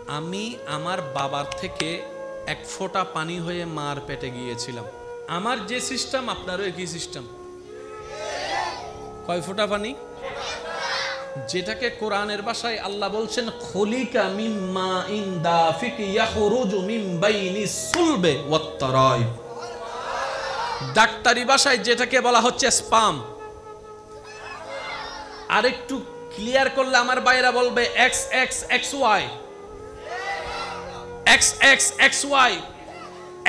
আমি আমার বাবার থেকে এক ফোঁটা পানি হয়ে মার পেটে গিয়েছিলাম। আমার যে সিস্টেম আপনারও একই সিস্টেম। কয় ফোঁটা পানি? যেটাকে কোরআনের ভাষায় আল্লাহ বলছেন খলিকা মিন মাইন দাফিক ইয়াখরুজু মিন বাইনিস সুলবে ওয়াত তারাইব। ডাক্তারি ভাষায় যেটাকে বলা হচ্ছে স্পাম। আরেকটু ক্লিয়ার করলে আমার ভাইরা বলবে X X X Y, X X X Y.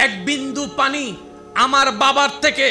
এক বিন্দু পানি আমার বাবার থেকে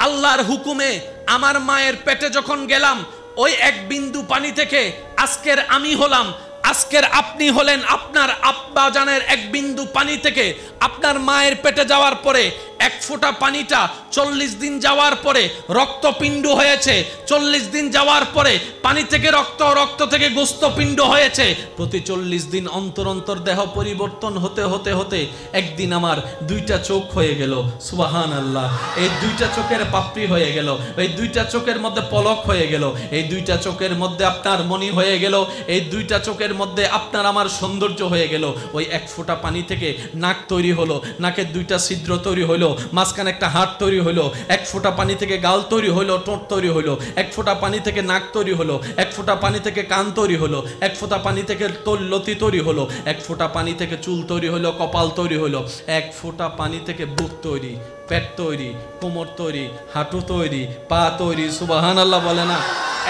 আল্লাহর হুকুমে আমার মায়ের পেটে যখন গেলাম, ওই এক বিন্দু পানি থেকে আজকের আমি হলাম, আজকের আপনি হলেন। আপনার আব্বা জানের এক বিন্দু পানি থেকে আপনার মায়ের পেটে যাওয়ার পরে এক ফোঁটা পানিটা 40 দিন যাওয়ার পরে রক্তপিণ্ড হয়েছে। 40 দিন যাওয়ার পরে পানি থেকে রক্ত, রক্ত থেকে গোস্তপিণ্ড হয়েছে। প্রতি 40 দিন অন্তর অন্তর দেহ পরিবর্তন হতে হতে হতে একদিন আমার দুইটা চোখ হয়ে গেল। সুবহানাল্লাহ। এই দুইটা চোখের পাপড়ি হয়ে গেল, এই দুইটা চোখের মধ্যে পলক হয়ে গেল, এই দুইটা চোখের মধ্যে আপনার মনি হয়ে গেল, এই দুইটা চোখের মধ্যে আপনার আমার সৌন্দর্য হয়ে গেল। ওই এক ফোঁটা পানি থেকে নাক তৈরি হলো, নাকের দুইটা ছিদ্র তৈরি হলো, মাঝখানে একটা হাড় তৈরি হলো। এক ফোঁটা পানি থেকে গাল তৈরি হলো, ঠোঁট তৈরি হলো। এক ফোঁটা পানি থেকে নাক তৈরি হলো, এক ফোঁটা পানি থেকে কান তৈরি হলো, এক ফোঁটা পানি থেকে লতি তৈরি হলো, এক ফোঁটা পানি থেকে চুল তৈরি হলো, কপাল তৈরি হলো। এক ফোঁটা পানি থেকে বুক তৈরি, পেট তৈরি, কোমর তৈরি, হাঁটু তৈরি, পা তৈরি। সুবহানাল্লাহ বলে না?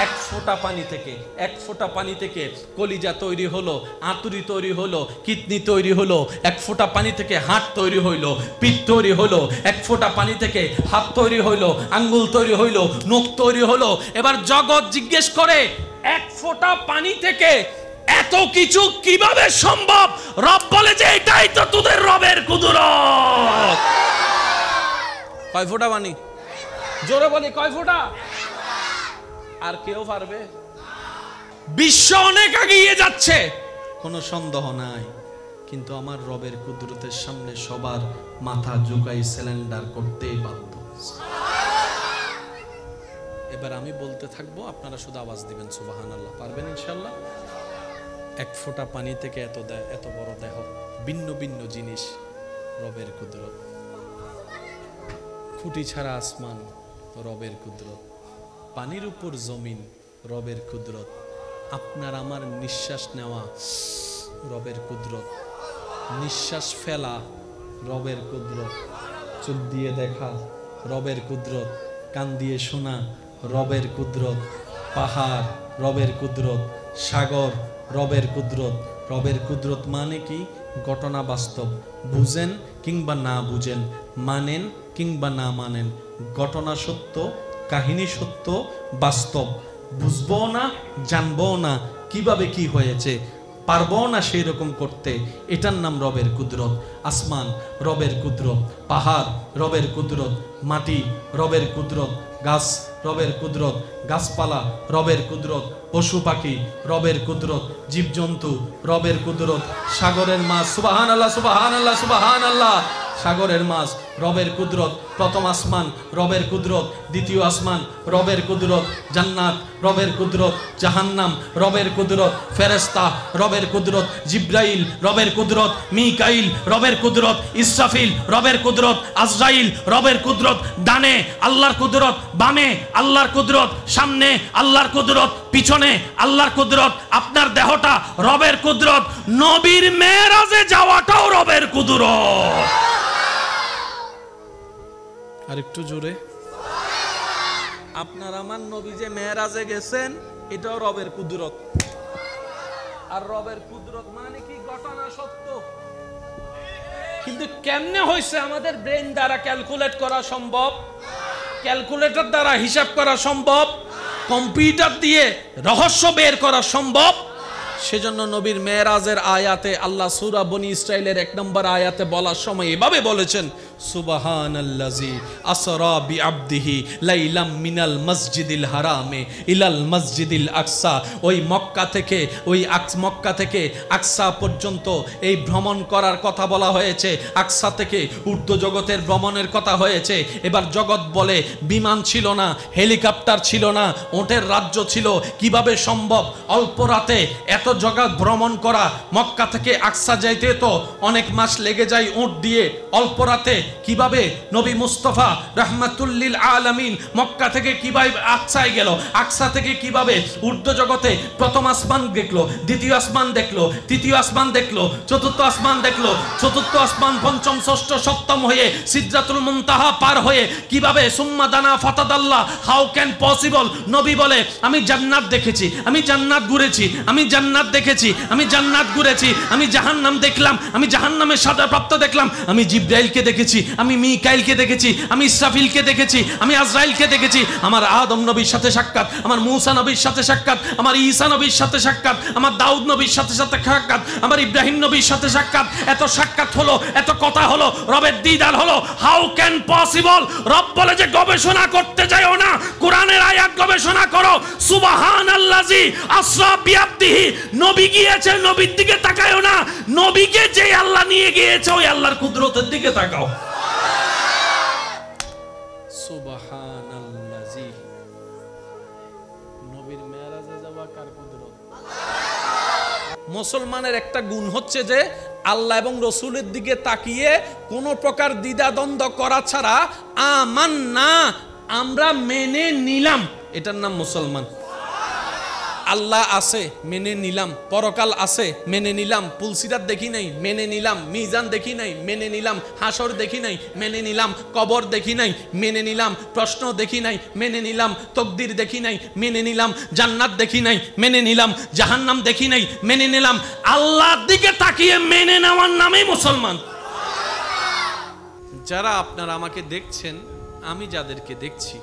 এক ফোঁটা পানি থেকে, এক ফোঁটা পানি থেকে কলিজা তৈরি হলো, আঁতুরি তৈরি হলো, কিডনি তৈরি হলো। এক ফোঁটা পানি থেকে হাড় তৈরি হইলো, পিঠ তৈরি হলো। এক ফোঁটা পানি থেকে হাত তৈরি হইলো, আঙ্গুল তৈরি হইলো, নখ তৈরি হলো। এবার জগৎ জিজ্ঞেস করে এক ফোঁটা পানি থেকে এত কিছু কিভাবে সম্ভব? রব বলে যে এটাই তো তোদের রবের কুদরত। কয় ফোঁটা পানি? জোরে বলি কয় ফোঁটা? আর কেউ পারবে? বিশ্ব অনেক এগিয়ে যাচ্ছে, কোনো সন্দেহ নাই, কিন্তু আমার রবের কুদরতের সামনে সবার মাথা ঝুঁকাই সিলিন্ডার করতেই বাধ্য। এবার আমি বলতে থাকবো, আপনারা শুধু আওয়াজ দিবেন সুবহানাল্লাহ। পারবেন ইনশাআল্লাহ? এক ফোঁটা পানি থেকে এত বড় দেহ, ভিন্ন ভিন্ন জিনিস, রবের কুদরত। খুঁটি ছাড়া আসমান, রবের কুদরত। পানির উপর জমিন, রবের কুদরত। আপনার আমার নিঃশ্বাস নেওয়া, রবের কুদরত। নিঃশ্বাস ফেলা, রবের কুদরত। চোখ দিয়ে দেখা, রবের কুদরত। কান দিয়ে শোনা, রবের কুদরত। পাহাড়, রবের কুদরত। সাগর, রবের কুদরত। রবের কুদরত মানে কি? ঘটনা বাস্তব, বুঝেন কিংবা না বুঝেন, মানেন কিংবা না মানেন, ঘটনা সত্য, কাহিনী সত্য, বাস্তব। বুঝবো না, জানবো না কিভাবে কি হয়েছে, পারবো না সেই রকম করতে, এটার নাম রবের কুদরত। আসমান, রবের কুদরত। পাহাড়, রবের কুদরত। মাটি, রবের কুদরত। গাছ, রবের কুদরত। গাছপালা, রবের কুদরত। পশু পাখি, রবের কুদরত। জীবজন্তু, রবের কুদরত। সাগরের মাছ, সুবহানাল্লাহ সুবহানাল্লাহ সুবহানাল্লাহ। সাগরের মাছ, রবের কুদরত। প্রথম আসমান, রবের কুদরত। দ্বিতীয় আসমান, রবের কুদরত। জান্নাত, রবের কুদরত। জাহান্নাম, রবের কুদরত। ফেরেশতা, রবের কুদরত। জিব্রাইল, রবের কুদরত। মিকাইল, রবের কুদরত। ইসরাফিল, রবের কুদরত। আজরাইল, রবের কুদরত। ডানে আল্লাহর কুদরত, বামে আল্লাহর কুদরত, সামনে আল্লাহর কুদরত, পিছনে আল্লাহর কুদরত। আপনার দেহটা রবের কুদরত। নবীর মেরাজে যাওয়াটাও রবের কুদরত। আর একটু জোরে। আপনার আমার নবী যে মেরাজে গেছেন, এটাও রবের কুদরত। আর রবের কুদরত মানে কি? ঘটনা সত্য, কিন্তু কেমনে হয়েছে আমাদের ব্রেন দ্বারা ক্যালকুলেট করা সম্ভব, ক্যালকুলেটর দ্বারা হিসাব করা সম্ভব, কম্পিউটার দিয়ে রহস্য বের করা সম্ভব। সেজন্য নবীর মেরাজের আয়াতে আল্লাহ সূরা বনি ইসরাইলের 1 নম্বর আয়াতে বলার সময় এভাবে বলেছেন, সুবহানাল্লাযী আসরা বিআবদিহি লাইলাম মিনাল মসজিদিল হারামে ইলাল মসজিদিল আকসা। ওই মক্কা থেকে আকসা পর্যন্ত এই ভ্রমণ করার কথা বলা হয়েছে। আকসা থেকে ঊর্ধ্ব জগতের ভ্রমণের কথা হয়েছে। এবার জগৎ বলে বিমান ছিল না, হেলিকপ্টার ছিল না, ওটের রাজ্য ছিল, কিভাবে সম্ভব? অল্প রাতে এত জগৎ ভ্রমণ করা। মক্কা থেকে আকসা যাইতে তো অনেক মাস লেগে যায় উট দিয়ে, অল্প রাতে কিভাবে নবী মুস্তাফা রাহমাতুল্লিল আলামিন মক্কা থেকে কিভাবে আকসায় গেল, আকসা থেকে কিভাবে ঊর্ধ্ব জগতে প্রথম আসমান দেখলো, দ্বিতীয় আসমান দেখলো, তৃতীয় আসমান দেখলো, চতুর্থ আসমান দেখলো, চতুর্থ আসমান পঞ্চম ষষ্ঠ সপ্তম হয়ে সিদরাতুল মুনতাহা পার হয়ে কিভাবে সুম্মা দানা ফাতাদাল্লাহ, হাউ ক্যান পসিবল। নবী বলে আমি জান্নাত দেখেছি, আমি জান্নাত ঘুরেছি, আমি জান্নাত দেখেছি, আমি জান্নাত ঘুরেছি, আমি জাহান্নাম দেখলাম, আমি জাহান্নামের সাজা প্রাপ্ত দেখলাম, আমি জিব্রাইলকে দেখেছি, আমি মিকাইলকে দেখেছি, আমি ইসরাফিলকে দেখেছি, আমি আজরাইলকে দেখেছি। আমার আদম নবীর সাথে সাক্ষাৎ, আমার মূসা নবীর সাথে সাক্ষাৎ, আমার ঈসা নবীর সাথে সাক্ষাৎ, আমার দাউদ নবীর সাথে সাক্ষাৎ, আমার ইব্রাহিম নবীর সাথে সাক্ষাৎ। এত সাক্ষাৎ হলো, এত কথা হলো, রবের দিদার হলো। How can possible. রব বলে যে গবেষণা করতে যাও না, কোরআনের আয়াত গবেষণা করো। সুবহানাল্লাযী আসরা বিআবদিহি, নবী গিয়েছে, নবীর দিকে তাকায়ও না, নবীকে যে আল্লাহ নিয়ে গিয়েছে ওই আল্লাহর কুদরতের দিকে তাকাও। সুবহানাল্লাযী। নবীর মেরাজে যাওয়া কার কুদরত? মুসলমানের একটা গুণ হচ্ছে যে আল্লাহ এবং রসুলের দিকে তাকিয়ে কোন প্রকার দ্বিধাদ্বন্দ্ব করা ছাড়া আমান্না, আমরা মেনে নিলাম, এটার নাম মুসলমান। আল্লাহ আছে, মেনে নিলাম। পরকাল আছে, মেনে নিলাম। পুলসিরাত দেখি নাই, মেনে নিলাম। মিজান দেখি নাই, মেনে নিলাম। হাসর দেখি নাই, মেনে নিলাম। কবর দেখি নাই, মেনে নিলাম। প্রশ্ন দেখি নাই, মেনে নিলাম। তকদির দেখি নাই, মেনে নিলাম। জান্নাত দেখি নাই, মেনে নিলাম। জাহান্নাম দেখি নাই, মেনে নিলাম। আল্লাহর দিকে তাকিয়ে মেনে নেওয়ার নামই মুসলমান। যারা আপনারা আমাকে দেখছেন, আমি যাদেরকে দেখছি,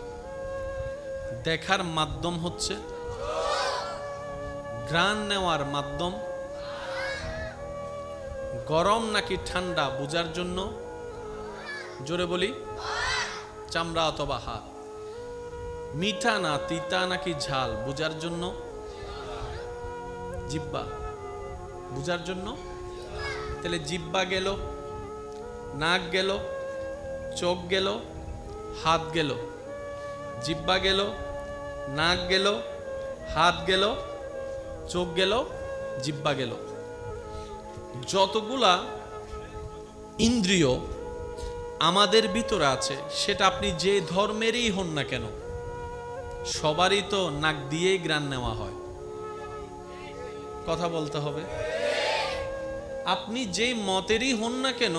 দেখার মাধ্যম হচ্ছে ঘ্রাণ নেওয়ার মাধ্যম, গরম নাকি ঠান্ডা বোঝার জন্য, জোরে বলি, চামড়া অথবা হাত, মিঠা না তিতা নাকি ঝাল বোঝার জন্য, জিহ্বা বোঝার জন্য। তাহলে জিহ্বা গেল, নাক গেল, চোখ গেল, হাত গেল। জিহ্বা গেল, নাক গেল, হাত গেল, চোখ গেল, জিহ্বা গেল। যতগুলা ইন্দ্রিয় আমাদের ভিতরে আছে, সেটা আপনি যে ধর্মেরই হন না কেন, সবারই তো নাক দিয়েই ঘ্রাণ নেওয়া হয়। কথা বলতে হবে। আপনি যেই মতেরই হন না কেন,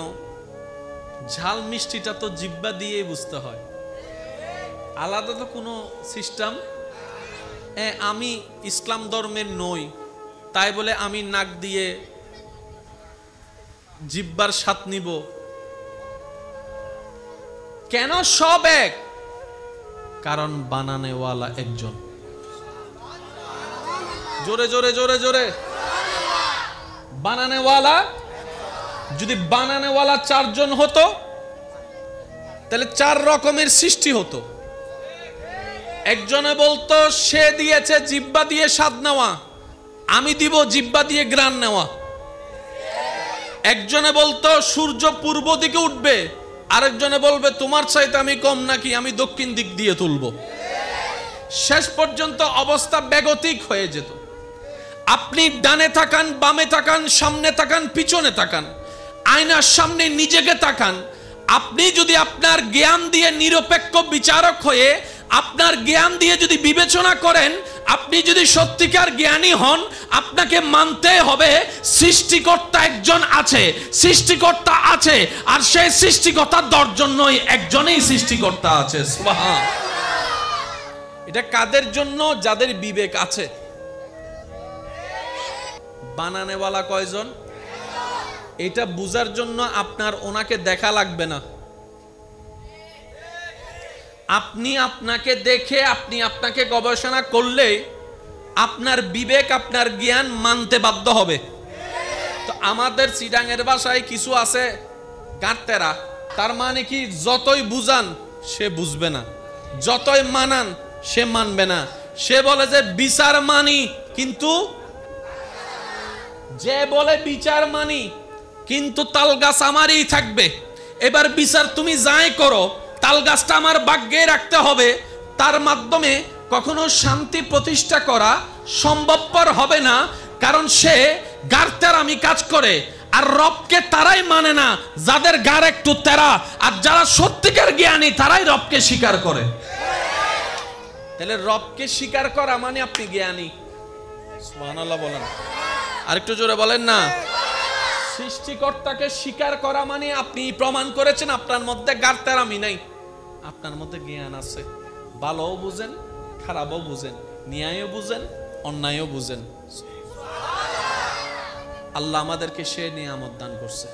ঝাল মিষ্টিটা তো জিহ্বা দিয়েই বুঝতে হয়, আলাদা তো কোনো সিস্টেম। আমি ইসলাম ধর্মের নই, তাই বলে আমি নাক দিয়ে জিহ্বার স্বাদ নিব কেন? সব এক, কারণ বানানেওয়ালা একজন। জোরে জোরে জোরে জোরে। বানানেওয়ালা, যদি বানানেওয়ালা চারজন হতো তাহলে চার রকমের সৃষ্টি হতো। একজনে বলতো সে দিয়েছে জিহ্বা দিয়ে স্বাদ নেওয়া, আমি দিব জিহ্বা দিয়ে ঘ্রাণ নেওয়া। একজনে বলতো সূর্য পূর্ব দিকে উঠবে, আরেকজনে বলবে তোমার চাইতে আমি কম নাকি, আমি দক্ষিণ দিক দিয়ে তুলব। শেষ পর্যন্ত অবস্থা বেগতিক হয়ে যেত। আপনি ডানে তাকান, বামে তাকান, সামনে তাকান, পিছনে তাকান, আয়নার সামনে নিজেকে তাকান। আপনি যদি আপনার জ্ঞান দিয়ে নিরপেক্ষ বিচারক হয়ে আপনার জ্ঞান দিয়ে যদি বিবেচনা করেন, আপনি যদি সত্যিকার জ্ঞানী হন, আপনাকে মানতে হবে সৃষ্টিকর্তা একজন আছে, সৃষ্টিকর্তা আছে, আর সেই সৃষ্টিকর্তার 10 জন নয়, একজনেই সৃষ্টিকর্তা আছে। সুবহান। এটা কাদের জন্য? যাদের বিবেক আছে। বানানেওয়ালা কয়জন? এটা বুঝার জন্য আপনার ওনাকে দেখা লাগবে না। আপনি আপনাকে দেখে আপনি আপনাকে গবেষণা করলে আপনার বিবেক, আপনার জ্ঞান মানতে বাধ্য হবে। তো আমাদের চিটাঙের ভাষায় কিছু আছে গাঁটতেরা, তার মানে কি, যতই বুঝান সে বুঝবে না, যতই মানান সে মানবে না। সে বলে যে বিচার মানি, কিন্তু যে বলে বিচার মানি কিন্তু তাল গাছ আমারই থাকবে, এবার বিচার তুমি যাই করো, তাল গাছটা আমার ভাগ্যে রাখতে হবে, তার মাধ্যমে কখনো শান্তি প্রতিষ্ঠা করা সম্ভবপর হবে না। কারণ সে গার আমি কাজ করে। আর রবকে তারাই মানে না যাদের গার একটু তেরা, আর যারা সত্যিকার জ্ঞানী তারাই রবকে স্বীকার করে। তাহলে রবকে স্বীকার করা মানে আপনি জ্ঞানী। সুবহানাল্লাহ বলেন, আরেকটু জোরে বলেন না। সৃষ্টিকর্তাকে স্বীকার করা মানে আপনি প্রমাণ করেছেন আপনার মধ্যে গার তেরামি নাই, আপনার মধ্যে জ্ঞান আছে। ভালোও বুঝেন, খারাপও বুঝেন, ন্যায়ও বুঝেন, অন্যায়ও বুঝেন। আল্লাহ আমাদেরকে সে নিয়ামত দান করছে,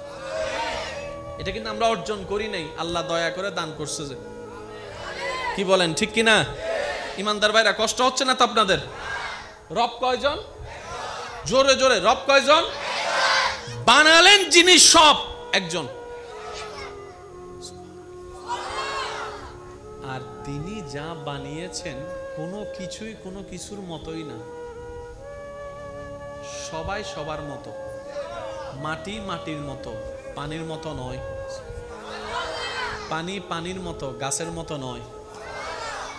এটা কিন্তু আমরা অর্জন করি নাই, আল্লাহ দয়া করে দান করছে। যে কি বলেন ঠিক কিনা? ইমানদার ভাইরা, কষ্ট হচ্ছে না তো আপনাদের? রব কয়জন? জোরে জোরে, রব কয়জন? বানালেন জিনিস সব একজন, আর তিনি যা বানিয়েছেন কোনো কিছুই কোনো কিছুর মতোই না। সবাই সবার মতো, মাটি মাটির মতো, পানির মতো নয়। পানি পানির মতো, গাছের মতো নয়।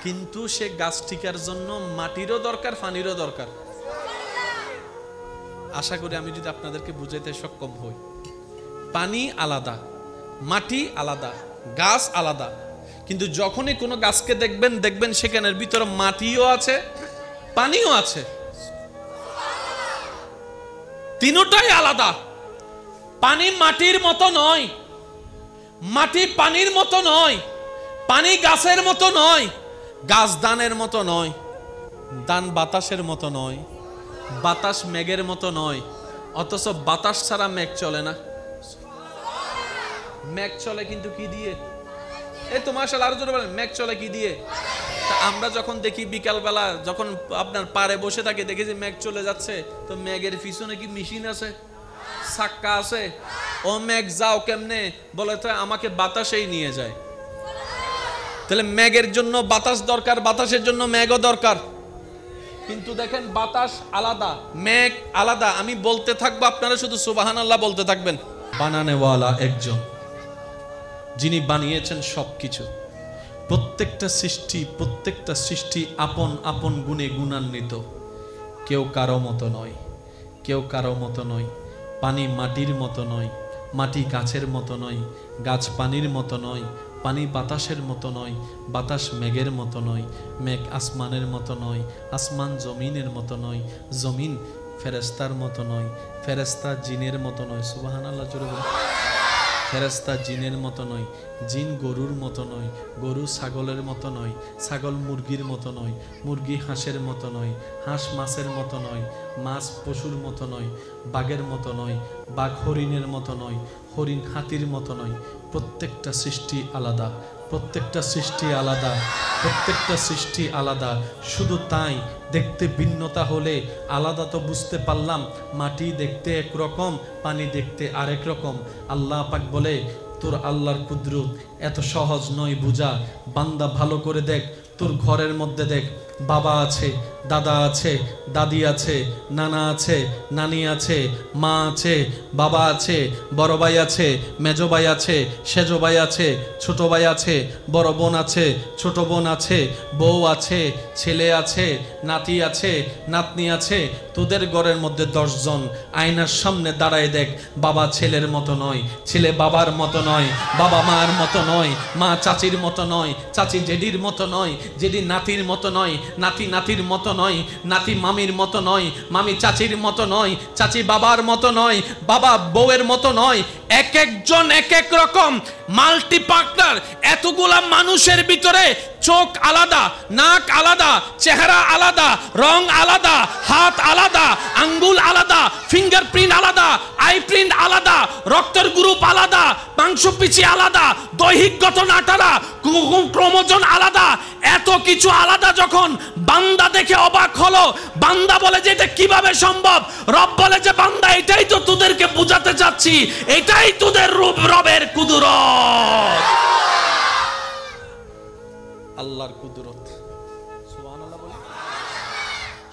কিন্তু সে গাছ টিকার জন্য মাটিরও দরকার, পানিরও দরকার। আশা করি আমি যদি আপনাদেরকে বুঝাইতে সক্ষম হই। পানি আলাদা, মাটি আলাদা, গাছ আলাদা, কিন্তু যখনই কোনো গাছকে দেখবেন সেখানের ভিতরে মাটিও আছে, পানিও আছে, তিনটাই আলাদা। পানি মাটির মতো নয়, মাটি পানির মতো নয়, পানি গাছের মতো নয়, গাছ দানের মতো নয়, দান বাতাসের মতো নয়, বাতাস মেঘের মতো নয়। অথচ বাতাস ছাড়া মেঘ চলে না। মেঘ চলে কিন্তু কি দিয়ে? এই তো মাশাআল্লাহ, আরো জোরে বলেন, মেঘ চলে কি দিয়ে? আমরা যখন দেখি বিকালবেলা যখন আপনার পাড়ে বসে থাকি, দেখি যে মেঘ চলে যাচ্ছে, তো মেঘের পিছনে কি মেশিন আছে, চাক্কা আছে? ও মেঘ যাও কেমনে? বলে তো আমাকে বাতাসেই নিয়ে যায়। তাহলে মেঘের জন্য বাতাস দরকার, বাতাসের জন্য মেঘও দরকার। কিন্তু দেখেন বাতাস আলাদা, মেঘ আলাদা। আমি বলতে থাকবো, আপনারা শুধু সুবহানাল্লাহ বলতে থাকবেন। বানানেওয়ালা একজন, যিনি বানিয়েছেন সবকিছু। প্রত্যেকটা সৃষ্টি আপন আপন গুণে গুণান্বিত। কেউ কারো মতো নয়, কেউ কারো মতো নয়। পানি মাটির মতো নয়, মাটি গাছের মতো নয়, গাছ পানির মতো নয়, পানি বাতাসের মতো নয়, বাতাস মেঘের মতো নয়, মেঘ আসমানের মতো নয়, আসমান জমিনের মতো নয়, জমিন ফেরেশতার মতো নয়, ফেরেশতা জিনের মতো নয়। সুবহানাল্লাহ জোরে বলুন। ফেরেশতা জিনের মতো নয়, জিন গরুর মতো নয়, গরু ছাগলের মতো নয়, ছাগল মুরগির মতো নয়, মুরগি হাঁসের মতো নয়, হাঁস মাছের মতো নয়, মাছ পশুর মতো নয়, বাঘের মতো নয়, বাঘ হরিণের মতো নয়, হরিণ হাতির মতো নয়। প্রত্যেকটা সৃষ্টি আলাদা, প্রত্যেকটা সৃষ্টি আলাদা, প্রত্যেকটা সৃষ্টি আলাদা। শুধু তাই, দেখতে ভিন্নতা হলে আলাদা তো বুঝতে পারলাম। মাটি দেখতে একরকম, পানি দেখতে আরেক রকম। আল্লাহ পাক বলে, তোর আল্লাহর কুদরত এত সহজ নয় বুঝা। বান্দা ভালো করে দেখ, তোর ঘরের মধ্যে দেখ, বাবা আছে, দাদা আছে, দাদি আছে, নানা আছে, নানি আছে, মা আছে, বাবা আছে, বড় ভাই আছে, মেজো ভাই আছে, সেজো ভাই আছে, ছোট ভাই আছে, বড় বোন আছে, ছোট বোন আছে, বউ আছে, ছেলে আছে, নাতি আছে, নাতনি আছে। তোদের ঘরের মধ্যে 10 জন। আয়নার সামনে দাঁড়ায় দেখ, বাবা ছেলের মতো নয়, ছেলে বাবার মতো নয়, বাবা মার মতো নয়, মা চাচির মতো নয়, চাচি জেডির মতো নয়, জেডি নাতির মতো নয়, নাতি নাতির মতো নয়, নাতি মামির মতো নয়, মামি চাচির মতো নয়, চাচি বাবার মতো নয়, বাবা বউয়ের মতো নয়। এক একজন এক এক রকম, মাল্টি পার্টনার। এতগুলা মানুষের ভিতরে চোখ আলাদা, নাক আলাদা, চেহারা আলাদা, রং আলাদা, হাত আলাদা, আঙ্গুল আলাদা, ফিঙ্গারপ্রিন্ট আলাদা, আই প্রিন্ট আলাদা, রক্তের গ্রুপ আলাদা, মাংসপেশি আলাদা, দৈহিক গঠন আলাদা, ক্রোমোজোম আলাদা। এত কিছু আলাদা যখন বান্দা দেখে অবাক হলো, বান্দা বলে যে এটা কিভাবে সম্ভব? রব বলে যে বান্দা, এটাই তো তোদেরকে বুঝাতে চাচ্ছি, এটাই তোদের রবের কুদরত। আল্লাহর কুদরত। সুবহানাল্লাহ বলি,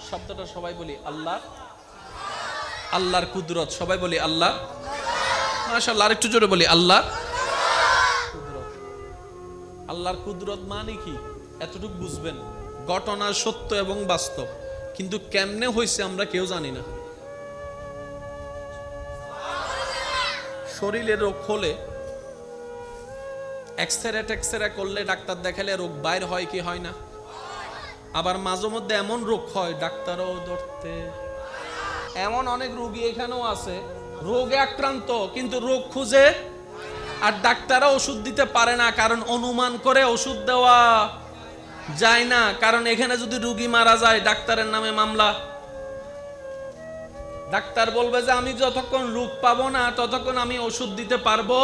শব্দটা সবাই বলি আল্লাহ। আল্লাহর কুদরত, সবাই বলি আল্লাহ। মাশাআল্লাহ, আরেকটু জোরে বলি আল্লাহ কুদরত। আল্লাহর কুদরত মানে কি? এতটুকু বুঝবেন, ঘটনা সত্য এবং বাস্তব, কিন্তু কেমনে হয়েছে আমরা কেউ জানি না। শরীরে রোগ হলে এক্সরে করলে ডাক্তার দেখালে রোগ বাইর হয় কি হয় না? আবার মাঝে মধ্যে এমন রোগ হয় ডাক্তারও ধরতে, এমন অনেক রোগী এখানেও আছে রোগে আক্রান্ত কিন্তু রোগ খুঁজে আর ডাক্তারও ওষুধ দিতে পারে না, কারণ অনুমান করে ওষুধ দেওয়া যায় না। কারণ এখানে যদি রোগী মারা যায় ডাক্তারের নামে মামলা, ডাক্তার বলবে যে আমি যতক্ষণ রোগ পাবো না ততক্ষণ আমি ওষুধ দিতে পারবো।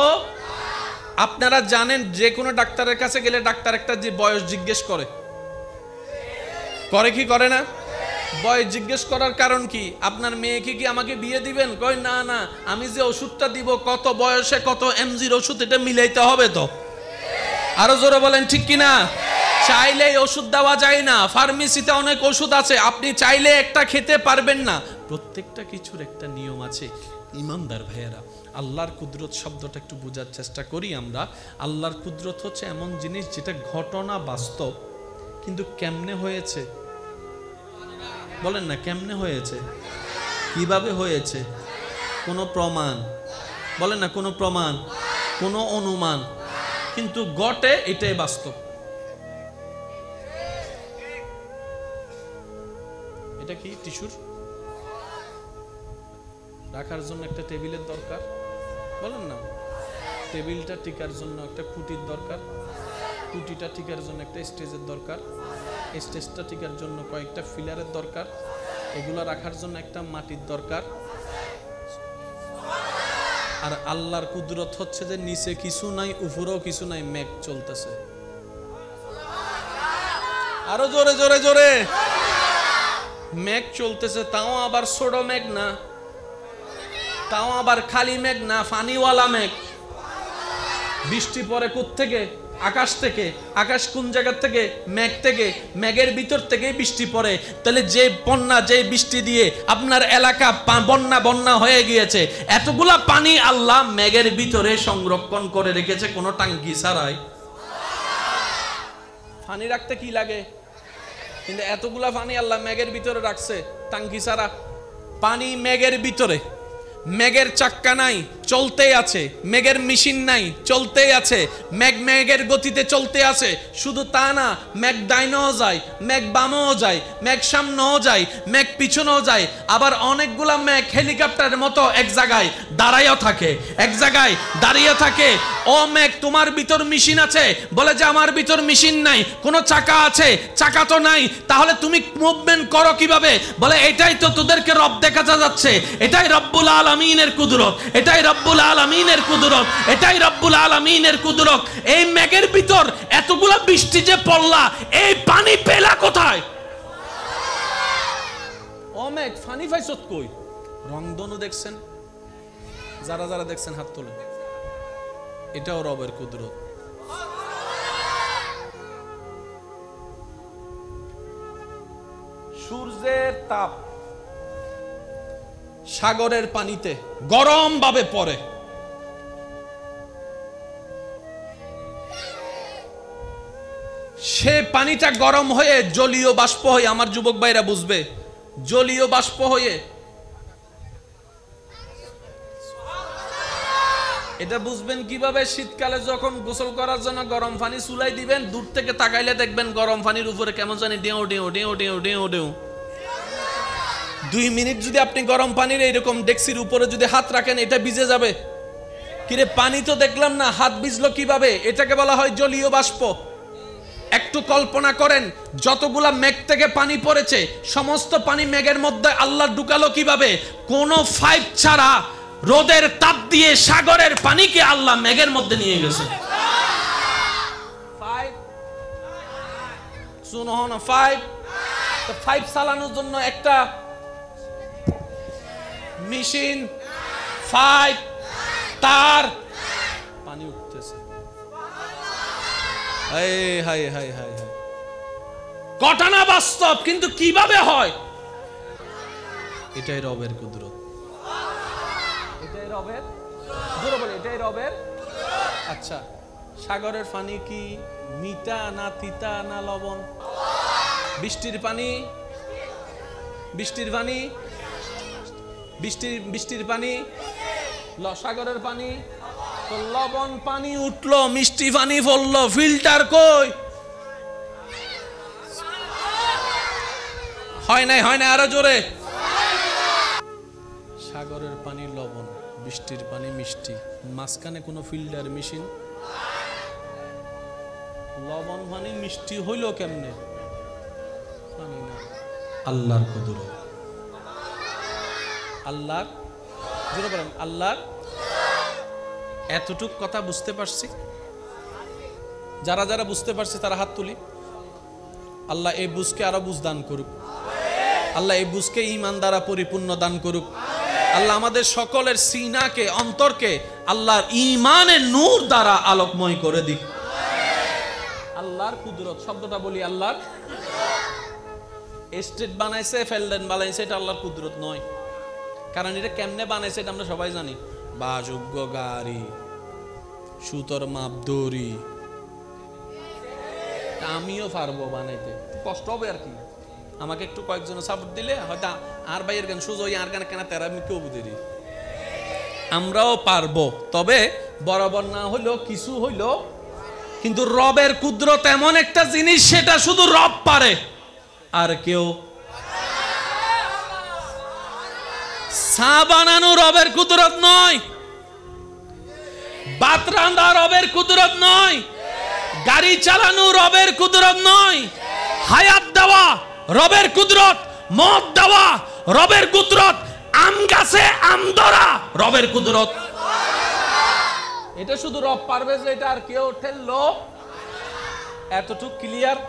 আপনারা জানেন যে কোনো ডাক্তারের কাছে গেলে ডাক্তার একটা যে বয়স জিজ্ঞেস করে কি করে না? বয়স জিজ্ঞেস করার কারণ কি? আপনার মেয়েকে কি আমাকে বিয়ে দিবেন? কই না না, আমি যে ওষুধটা দিব কত বয়সে কত এমজির ওষুধ এটা মিলাইতে হবে তো। আরো জোরে বলেন ঠিক কিনা? চাইলেই ওষুধ দেওয়া যায় না। ফার্মেসিতে অনেক ওষুধ আছে, আপনি চাইলে একটা খেতে পারবেন না। প্রত্যেকটা কিছুর একটা নিয়ম আছে। ইমানদার ভাইয়েরা, আল্লাহর কুদরত শব্দটা একটু বোঝার চেষ্টা করি আমরা। আল্লাহর কুদরত হচ্ছে এমন জিনিস যেটা ঘটনা বাস্তব, কিন্তু কেমনে হয়েছে বলেন না? কেমনে হয়েছে, কিভাবে হয়েছে, কোনো প্রমাণ বলেন না? কোনো প্রমাণ, কোনো অনুমান, কিন্তু ঘটে, এটাই বাস্তব। এটা কি টিস্যুর রাখার জন্য একটা টেবিলের দরকার, বলেন না? টেবিলটা টিকার জন্য একটা খুঁটির দরকার, খুঁটিটা টিকার জন্য একটা স্টেজের দরকার, স্টেজটা টিকার জন্য কয়েকটা ফিলারের দরকার, এগুলো রাখার জন্য একটা মাটির দরকার। আর আল্লাহর কুদরত হচ্ছে যে নিচে কিছু নাই, উপরেও কিছু নাই, মেঘ চলতেছে। আরো জোরে জোরে জোরে, মেঘ চলতেছে, তাও আবার ছোট মেঘ না, তাও আবার খালি মেঘ না, পানিওয়ালা মেঘ। বৃষ্টি পড়ে কোত্থেকে? আকাশ থেকে। আকাশ কোন জায়গা থেকে? মেঘ থেকে। মেঘের ভিতর থেকে বৃষ্টি পড়ে। তাহলে যে বন্যা, যে বৃষ্টি দিয়ে আপনার এলাকা বন্যা হয়ে গিয়েছে, এতগুলা পানি আল্লাহ মেঘের ভিতরে সংরক্ষণ করে রেখেছে কোনো টাঙ্কি ছাড়াই। পানি রাখতে কি লাগে? কিন্তু এতগুলা পানি আল্লাহ মেঘের ভিতরে রাখছে টাঙ্কি ছাড়া। পানি মেঘের ভিতরে, মেঘের চাক্কা নাই, চলতেই আছে। মেঘের মেশিন নাই, চলতেই আছে। মেঘের গতিতে চলতে আছে। শুধু তা না, মেঘ ডাইনেও যায়, মেঘ বামেও যায়, মেঘ সামনেও যায়, মেঘ পিছনেও যায়। আবার অনেকগুলা মেঘ হেলিকপ্টারের মতো এক জায়গায় দাঁড়াইয়া থাকে, এক জায়গায় দাঁড়িয়ে থাকে। ও মেঘ, তোমার ভিতর মেশিন আছে? বলে যে আমার ভিতর মেশিন নাই। কোনো চাকা আছে? চাকা তো নাই। তাহলে তুমি মুভমেন্ট করো কিভাবে? বলে এটাই তো তোদেরকে রব দেখা যাচ্ছে, এটাই রব্বুল আলামিনের কুদরত, এটাই রব্বুল আলামিনের কুদরত, এটাই রব্বুল আলামিনের কুদরত। এই মেঘের ভিতর এতগুলা বৃষ্টি যে পড়লা, এই পানি পেলা কোথায়? ও মেঘ, পানি পাইছত কই? রংধনু দেখছেন? যারা যারা দেখছেন হাত তোলেন। এটাও রবের কুদরত। সূর্যের তাপ সাগরের পানিতে গরম ভাবে পড়ে। সে পানিটা গরম হয়ে জলীয় বাষ্প হয়ে, আমার যুবক ভাইরা বুঝবে, জলীয় বাষ্প হয়ে, এটা বুঝবেন কিভাবে? শীতকালে যখন গোসল করার জন্য গরম পানি চুলাই দিবেন, দূর থেকে তাকাইলে দেখবেন গরম পানির উপরে কেমন জানি ডেউ ডেউ ডেউ ডেউ ডেউ ডেউ। 2 মিনিট যদি আপনি গরম পানির এইরকম ডেক্সির উপরে যদি হাত রাখেন, এটা ভিজে যাবে। কিরে, পানি তো দেখলাম না, হাত ভিজলো কিভাবে? এটাকে বলা হয় জলীয় বাষ্প। একটু কল্পনা করেন, যতগুলা মেঘ থেকে পানি পড়েছে, সমস্ত পানি মেঘের মধ্যে আল্লাহ ঢুকালো কিভাবে? কোনো পাইপ ছাড়া রোদের তাপ দিয়ে সাগরের পানিকে আল্লাহ মেঘের মধ্যে নিয়ে গেছে। পাইপ চালানোর জন্য একটা মেশিন, পাইপ, তার, পানি উঠতেছে। ঘটনা বাস্তব, কিন্তু কিভাবে হয়? এটাই রবের কুদরত, এটাই রবের, জোরে বলে এটাই রবের। আচ্ছা, সাগরের পানি কি মিঠা না তিতা না লবণ? বৃষ্টির পানি, বৃষ্টির পানি, বৃষ্টির পানি সাগরের পানি তো লবণ পানি উঠলো, মিষ্টি পানি পড়লো, ফিল্টার কই? হয় নাই, হয় না, আরো জোরে। সাগরের পানি লবণ, বৃষ্টির পানি মিষ্টি, মাঝখানে কোনো ফিল্টার মেশিন? লবণ পানি মিষ্টি হইল কেমনে? পানি না, আল্লাহর কুদরত। আল্লাহর, জোরে বলেন আল্লাহর। এতটুক কথা বুঝতে পারছি? যারা যারা বুঝতে পারছে তারা হাত তুলি। আল্লাহ এই বুঝকে আরো বুঝ দান করুক। আল্লাহ এই বুঝকে ঈমান দ্বারা পরিপূর্ণ দান করুক। আল্লাহ আমাদের সকলের সিনাকে, অন্তরকে আল্লাহর ঈমানের নূর দ্বারা আলোকময় করে দিক। আল্লাহর কুদরত শব্দটা বলি, আল্লাহর। এস্টেট বানাইছে, ফেলডেন বানাইছে, এটা আল্লাহর কুদরত নয়। কারণ এটা কেমনে বানাইছে এটা আমরা সবাই জানি। বাসযোগ্য গাড়ি, সুতোর মাপ দড়ি, আমিও পারবো বানাইতে, কষ্ট হবে আর কি। আমাকে একটু কয়েকজন সাপোর্ট দিলে হয়তো আর ভাইয়ের গান সুযোগ, আর গান কেনা তেরা আমি কেউ বুঝি, আমরাও পারবো। তবে বরাবর না হইলেও কিছু হইলো। কিন্তু রবের কুদরত এমন একটা জিনিস, সেটা শুধু রব পারে, আর কেউ। চা বানানো রবের কুদরত নয়, ভাত রান্না রবের কুদরত নয়, গাড়ি চালানো রবের কুদরত নয়, হায়াত দেওয়া রবের কুদরত, মদ দেওয়া রবের কুদরত, আম গাছে আম ধরা রবের কুদরত। এটা শুধু রব পারবে, যে এটা আর কেউ ঠেললো। এতটুকু ক্লিয়ার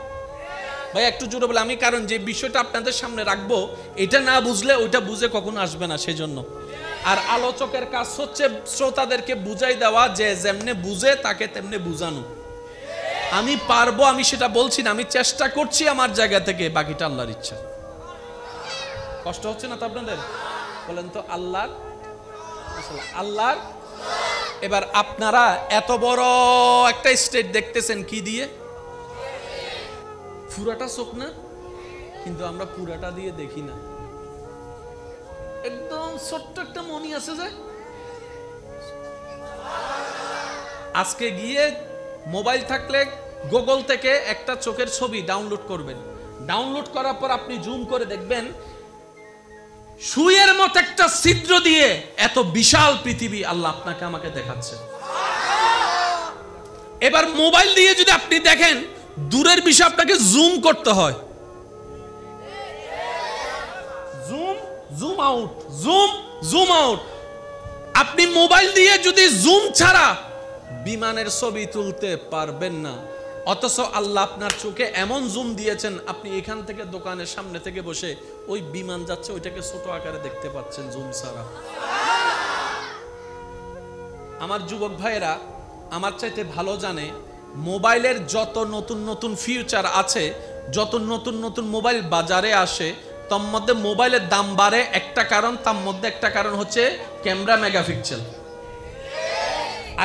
ভাই? একটু জোরে বলে আমি, কারণ যে বিষয়টা আপনাদের সামনে রাখবো, এটা না বুঝলে ওইটা বুঝে কখনো আসবে না, সেজন্য। আর আলোচকের কাজ হচ্ছে শ্রোতাদেরকে বুঝাই দেওয়া, যে যেমনে বুঝে তাকে তেমনে বুঝানো। আমি পারবো, আমি সেটা বলছি না, আমি চেষ্টা করছি আমার জায়গা থেকে, বাকিটা আল্লাহর ইচ্ছা। কষ্ট হচ্ছে না তো আপনাদের? বলেন তো আল্লাহর, আল্লাহর। এবার আপনারা এত বড় একটা স্টেট দেখতেছেন কি দিয়ে? পুরাটা চোখ না, কিন্তু আমরা পুরাটা দিয়ে দেখি না। একদম ছোট্ট একটা মনি আছে যে, আজকে গিয়ে মোবাইল থাকলে গুগল থেকে একটা চোখের ছবি ডাউনলোড করবেন। ডাউনলোড করার পর আপনি জুম করে দেখবেন, সুইয়ের মতো একটা ছিদ্র দিয়ে এত বিশাল পৃথিবী আল্লাহ আপনাকে আমাকে দেখাচ্ছে। এবার মোবাইল দিয়ে যদি আপনি দেখেন, দূরের বিষয় আপনাকে জুম করতে হয়, zoom zoom out, zoom zoom out. আপনি মোবাইল দিয়ে যদি জুম ছাড়া বিমানের ছবি তুলতে পারবেন না, অথচ আল্লাহ আপনার চোখে এমন জুম দিয়েছেন, আপনি এখান থেকে দোকানের সামনে থেকে বসে ওই বিমান যাচ্ছে ওইটাকে ছোট আকারে দেখতে পাচ্ছেন জুম ছাড়া। আমার যুবক ভাইয়েরা আমার চাইতে ভালো জানে, মোবাইলের যত নতুন নতুন ফিউচার আছে, যত নতুন নতুন মোবাইল বাজারে আসে, তার মধ্যে মোবাইলের দাম বাড়ে একটা কারণ, তার মধ্যে একটা কারণ হচ্ছে ক্যামেরা মেগাপিক্সেল।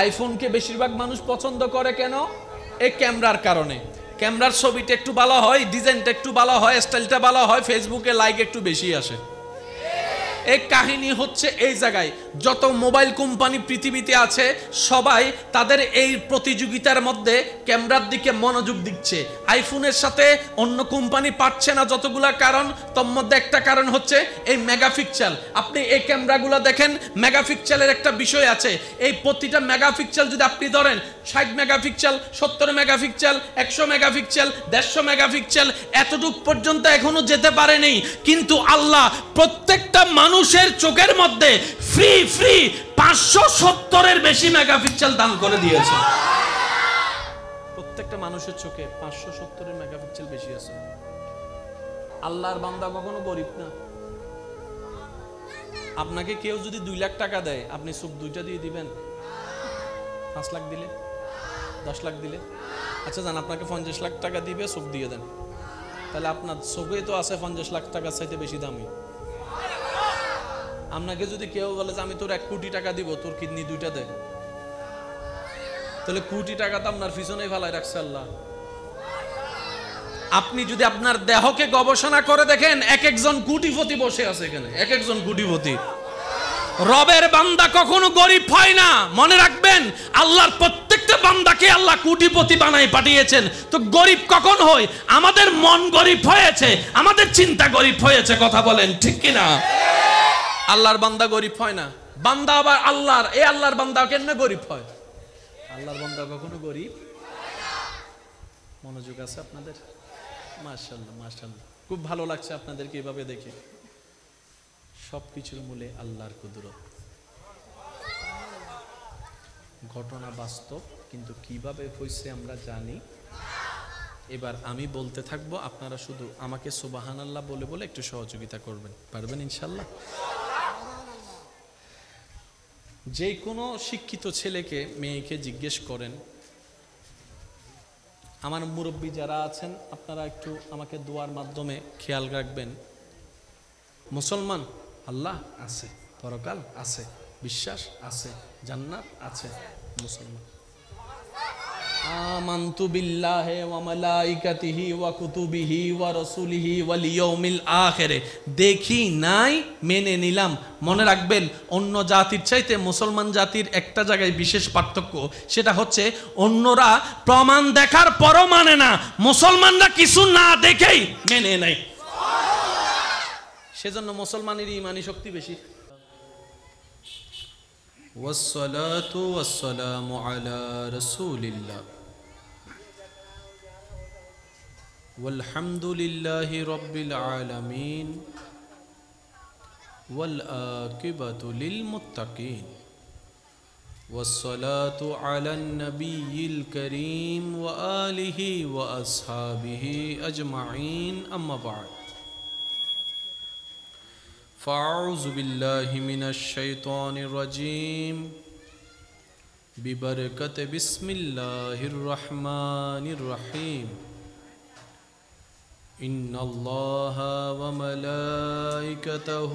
আইফোনকে বেশিরভাগ মানুষ পছন্দ করে কেন? এই ক্যামেরার কারণে। ক্যামেরার ছবিটা একটু ভালো হয়, ডিজাইনটা একটু ভালো হয়, স্টাইলটা ভালো হয়, ফেসবুকে লাইক একটু বেশি আসে। এই কাহিনী হচ্ছে এই জায়গায়। যত মোবাইল কোম্পানি পৃথিবীতে আছে সবাই তাদের এই প্রতিযোগিতার মধ্যে ক্যামেরার দিকে মনোযোগ দিচ্ছে। আইফোনের সাথে অন্য কোম্পানি পাচ্ছে না যতগুলা কারণ, তার মধ্যে একটা কারণ হচ্ছে এই মেগাপিক্সেল। আপনি এই ক্যামেরাগুলো দেখেন, মেগাপিক্সেলের একটা বিষয় আছে। এই প্রতিটা মেগাপিক্সেল যদি আপনি ধরেন 60 মেগাপিক্সেল, 70 মেগাপিক্সেল, 100 মেগাপিক্সেল, 150 মেগাপিক্সেল, এতটুক পর্যন্ত এখনো যেতে পারেনি। কিন্তু আল্লাহ প্রত্যেকটা মানুষের চোখের মধ্যে ফ্রি 570-এর বেশি মেগাপিক্সেল দান করে দিয়েছে। প্রত্যেকটা মানুষের চোখে 570-এর মেগাপিক্সেল বেশি আছে। আল্লাহর বান্দা কখনো গরিব না। আপনাকে কেউ যদি 2 লাখ টাকা দেয়, আপনি চোখ দুইটা দিয়ে দিবেন? 5 লাখ দিলে, 10 লাখ দিলে? আচ্ছা জান, আপনাকে 50 লাখ টাকা দিবে, চোখ দিয়ে দেন, তাহলে আপনার চোখে তো আছে 50 লাখ টাকার চাইতে বেশি দামি। আপনাকে যদি কেউ বলে যে আমি তোর 1 কোটি টাকা দিব, তোর কিডনি 2টা দে, তাহলে কোটি টাকা তো আপনার পিছনেই ফেলায় রাখছে আল্লাহ। আপনি যদি আপনার দেহকে গবেষণা করে দেখেন, এক একজন কোটিপতি বসে আছে এখানে, এক একজন কোটিপতি। রবের বান্দা কখনো গরিব হয় না, মনে রাখবেন। আল্লাহর প্রত্যেকটা বান্দাকে আল্লাহ কোটিপতি বানাই পাঠিয়েছেন। তো গরিব কখন হয়? আমাদের মন গরিব হয়েছে, আমাদের চিন্তা গরিব হয়েছে। কথা বলেন ঠিক কিনা? আল্লাহর বান্দা গরিব হয় না। বান্দা আবার আল্লাহর, এই আল্লাহর বান্দা কেন গরিব হয়? আল্লাহর বান্দা কখনো গরিব। মনোযোগ আছে আপনাদের? মাশাআল্লাহ মাশাআল্লাহ, খুব ভালো লাগছে আপনাদেরকে এভাবে দেখে। সবকিছুর মূলে আল্লাহর কুদরত। ঘটনা বাস্তব, কিন্তু কিভাবে হয়েছে আমরা জানি। এবার আমি বলতে থাকবো, আপনারা শুধু আমাকে সুবহানাল্লাহ বলে বলে একটু সহযোগিতা করবেন। পারবেন ইনশাআল্লাহ? যে কোনো শিক্ষিত ছেলেকে মেয়েকে জিজ্ঞেস করেন, আমার মুরব্বী যারা আছেন আপনারা একটু আমাকে দোয়ার মাধ্যমে খেয়াল রাখবেন। মুসলমান আল্লাহ আছে, পরকাল আছে, বিশ্বাস আছে, জান্নাত আছে। মুসলমান আমানতু বিল্লাহি ওয়া মালাইকাতিহি ওয়া কুতুবিহি ওয়া রাসূলিহি ওয়াল ইয়াউমিল আখির, দেখি নাই মেনে নিলাম। মনে রাখবেন, অন্য জাতির চাইতে মুসলমান জাতির একটা জায়গায় বিশেষ পার্থক্য, সেটা হচ্ছে অন্যরা প্রমাণ দেখার পরও মানে না, মুসলমানরা কিছু না দেখেই মেনে নেয়। সেজন্য মুসলমানের ইমানি শক্তি বেশি। ওয়াসসালাতু ওয়াসসালামু আলা রাসূলিল্লাহ ওয়াল হামদুলিল্লাহি রাব্বিল আলামিন ওয়াল আকিবাতু লিল মুত্তাকিন ওয়াসসালাতু আলান নাবিয়্যিল কারীম ওয়া আলিহি ওয়া আসহাবিহি আজমাইন, আম্মা বা'দ। فأعوذ بالله من الشيطان الرجيم ببركة بسم الله الرحمن الرحيم إن الله وملائكته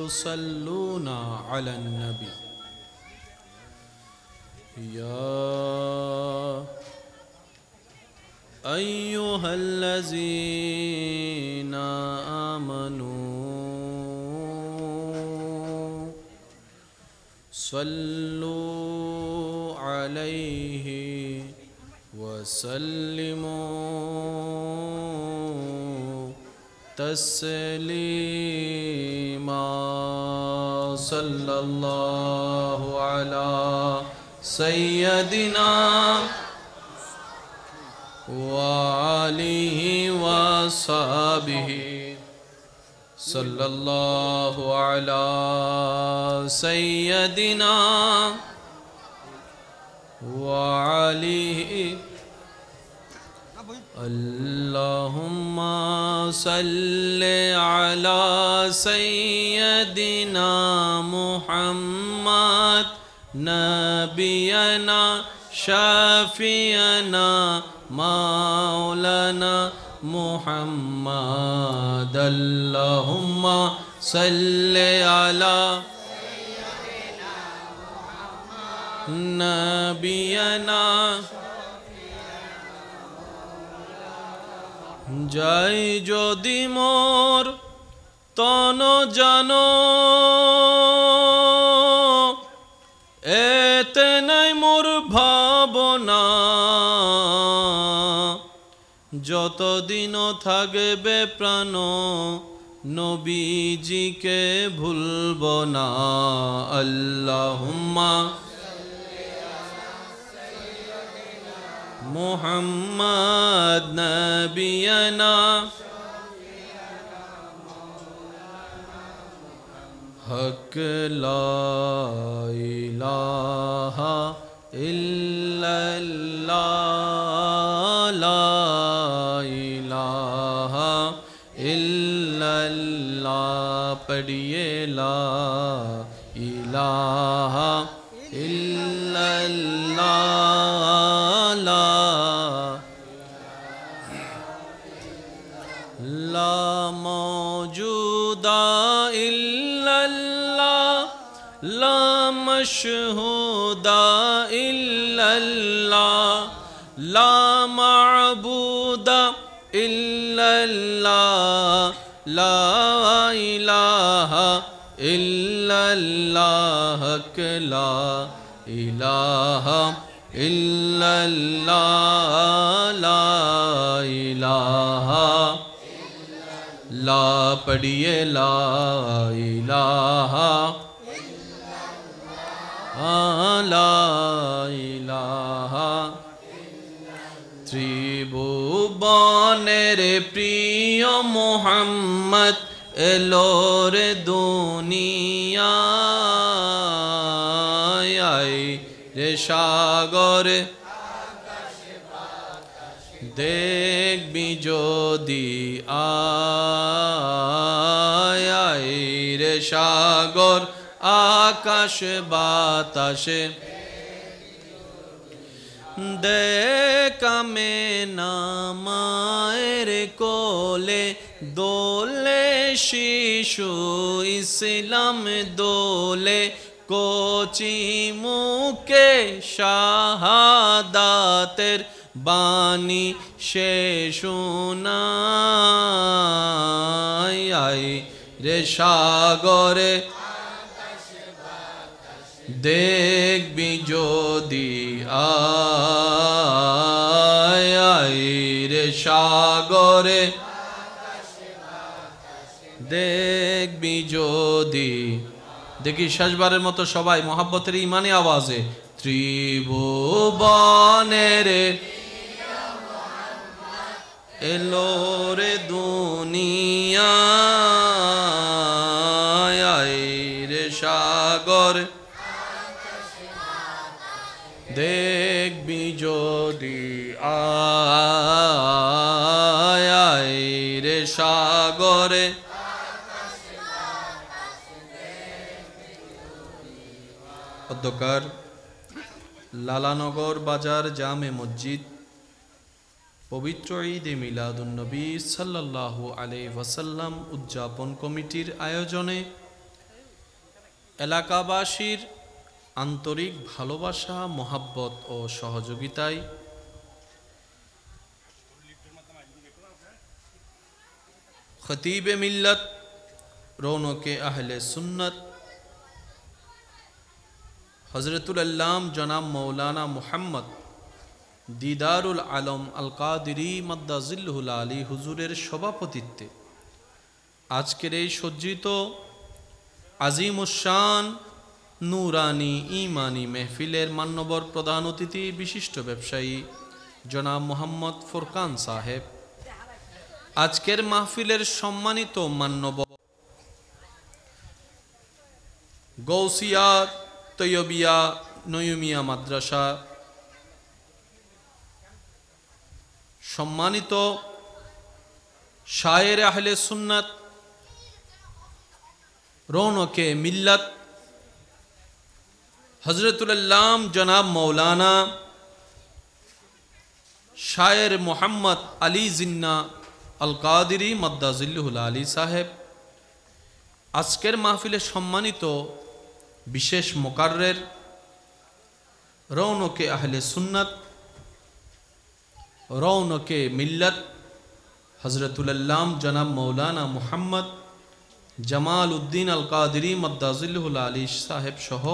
يصلون على النبي يا أيها الذين آمنوا صلوا عليه وسلموا تسليما صلى الله على سيدنا وآله وصحبه صلى الله على سيدنا وعليه اللهم صل على سيدنا محمد نبينا شافينا مولانا محمد اللهم صل على نبينا যাই যদি মোর তন জানো এতে নাই মোর ভাবনা যতদিন থাকবে প্রাণ নবীজিকে ভুলব না আল্লাহুম্মা মুহাম্মদ নবিয়ানা হক লা ইলাহা ইল্লাল্লাহ লা ইলাহা ইল্লাল্লাহ পড়িয়ে লা ইলাহা ইল্লাল্লাহ লা মওজুদা ইল্লাল্লাহ লা মাশহুদা ইল্লাল্লাহ লা মা'বুদা ইল্লাল্লাহ লা ইলাহা ইল্লাল্লাহ ইল্লাল্লাহ লা ইলাহা ইল্লাল্লাহ লা ইলাহা লা পড়িয়ে লা ইলাহা লা ইলাহা ত্রিভুবনের প্রিয় মোহাম্মদ এলো রে দুনিয়ায় রে সাগরে দেখবি যদি আয় রে সাগর আকাশ বাতাসে দেখামে নামায়ের কোলে দোলে শিশু ইসলাম দোলে কোচি মুখে শাহাদাতের বাণী সে শোনায় রে সাগরে দেখবি যদি আয় রে সাগরে দেখবি যদি দেখি শেষবারের মতো সবাই মোহাব্বতের ইমানি আওয়াজে ত্রিভুবনের এলো রে দুনিয়ায় রে সাগর দেখবি যদি আয় রে সাগরে অধ্যকার লালানগর বাজার জামে মসজিদ পবিত্র ঈদে মিলাদুন্নবী সাল্লাল্লাহু আলাইহি ওয়াসাল্লাম উদযাপন কমিটির আয়োজনে এলাকাবাসীর আন্তরিক ভালোবাসা মোহাব্বত ও সহযোগিতায় খতিবে মিল্লত রৌনকে আহলে সুন্নত হযরতুল আল্লাম জনাব মৌলানা মুহাম্মদ দিদারুল আলম আল কাদিরি মাদ্দাজিল্লুহুল আলী হুজুরের সভাপতিত্বে আজকের এই সজ্জিত আজিমুশান নূরানি ইমানি মেহফিলের মান্যবর প্রধান অতিথি বিশিষ্ট ব্যবসায়ী জনাব মোহাম্মদ ফুরকান সাহেব, আজকের মাহফিলের সম্মানিত মান্যবর গৌসিয়া তৈয়বিয়া নয়ুমিয়া মাদ্রাসা সম্মানিত শায়ের আহলে সুন্নাত রৌনকে মিল্লাত হযরতুল আল্লাম জনাব মৌলানা শায়ের মোহাম্মদ আলী জিন্না আল কাদিরি মাদ্দাজিল্লুহুল আলী সাহেব, আজকের মাহফিলে সম্মানিত বিশেষ মোকাররের রৌনকে আহলে সুন্নাত রৌনকে মিল্লাত হযরতুল আল্লাম জনাব মৌলানা মুহাম্মদ জামাল উদ্দিন আল কাদিরি মাদ্দাজিল্লুহুল আলী সাহেব সহ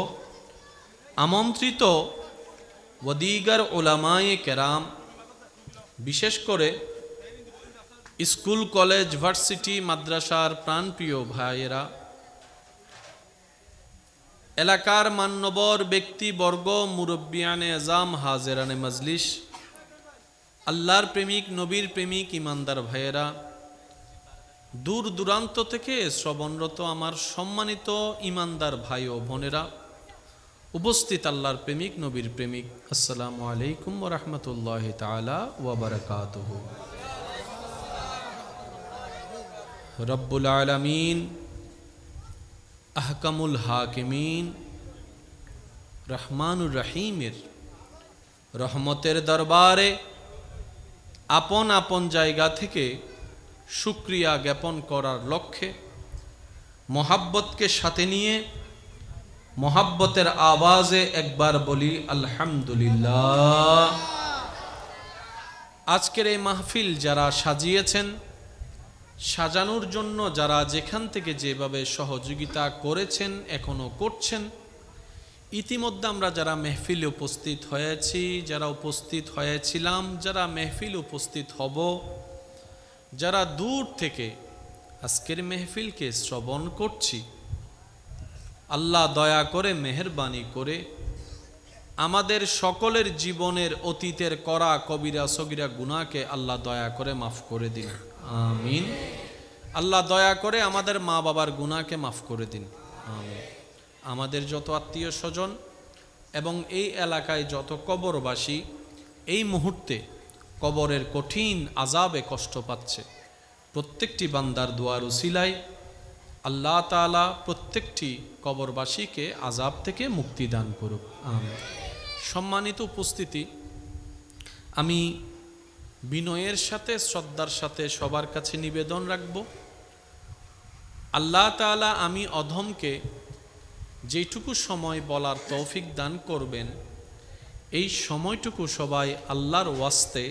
আমন্ত্রিত ওয়াদিগার উলামায়ে কেরাম, বিশেষ করে স্কুল কলেজ ভার্সিটি মাদ্রাসার প্রাণপ্রিয় ভাইয়েরা, এলাকার মান্যবর ব্যক্তিবর্গ, মুরব্বিয়ানে আজাম, হাজেরানে মজলিস, আল্লাহর প্রেমিক নবীর প্রেমিক ইমানদার ভাইয়েরা, দূর দূরান্ত থেকে শ্রবণরত আমার সম্মানিত ইমানদার ভাই ও বোনেরা, উপস্থিত আল্লাহর প্রেমিক নবীর প্রেমিক, আসসালামু আলাইকুম ওয়া রাহমাতুল্লাহি তাআলা ওয়া বারাকাতুহু। রব্বুল আলামিন আহকামুল হাকিমিন রহমানুর রহিমের রহমতের দরবারে আপন আপন জায়গা থেকে শুকরিয়া জ্ঞাপন করার লক্ষ্যে মোহাব্বতকে সাথে নিয়ে মোহাব্বতের আওয়াজে একবার বলি আলহামদুলিল্লাহ। আজকের এই মাহফিল যারা সাজিয়েছেন সাজানোর জন্য যারা যেখান থেকে যেভাবে সহযোগিতা করেছেন, এখনো করছেন, ইতিমধ্যে আমরা যারা মেহফিলে উপস্থিত হয়েছি, যারা উপস্থিত হয়েছিলাম, যারা মেহফিল উপস্থিত হব, যারা দূর থেকে আজকের মেহফিলকে শ্রবণ করছি, আল্লাহ দয়া করে মেহেরবানি করে আমাদের সকলের জীবনের অতীতের করা কবিরা সগিরা গুনাহকে আল্লাহ দয়া করে মাফ করে দিন, আমিন। আল্লাহ দয়া করে আমাদের মা বাবার গুনাহকে মাফ করে দিন, আমিন। আমাদের যত আত্মীয় স্বজন এবং এই এলাকায় যত কবরবাসী এই মুহূর্তে কবরের কঠিন আযাবে কষ্ট পাচ্ছে, প্রত্যেকটি বান্দার দুয়ার উসিলায় আল্লাহ তাআলা প্রত্যেকটি কবরবাসীকে আযাব থেকে মুক্তি দান করুক, আমিন। সম্মানিত উপস্থিতি, আমি বিনয়ের সাথে শ্রদ্ধার সাথে সবার কাছে নিবেদন রাখব, আল্লাহ তাআলা আমি অধমকে যেটুকু সময় বলার তৌফিক দান করবেন, এই সময়টুকু সবাই আল্লাহর ওয়াস্তে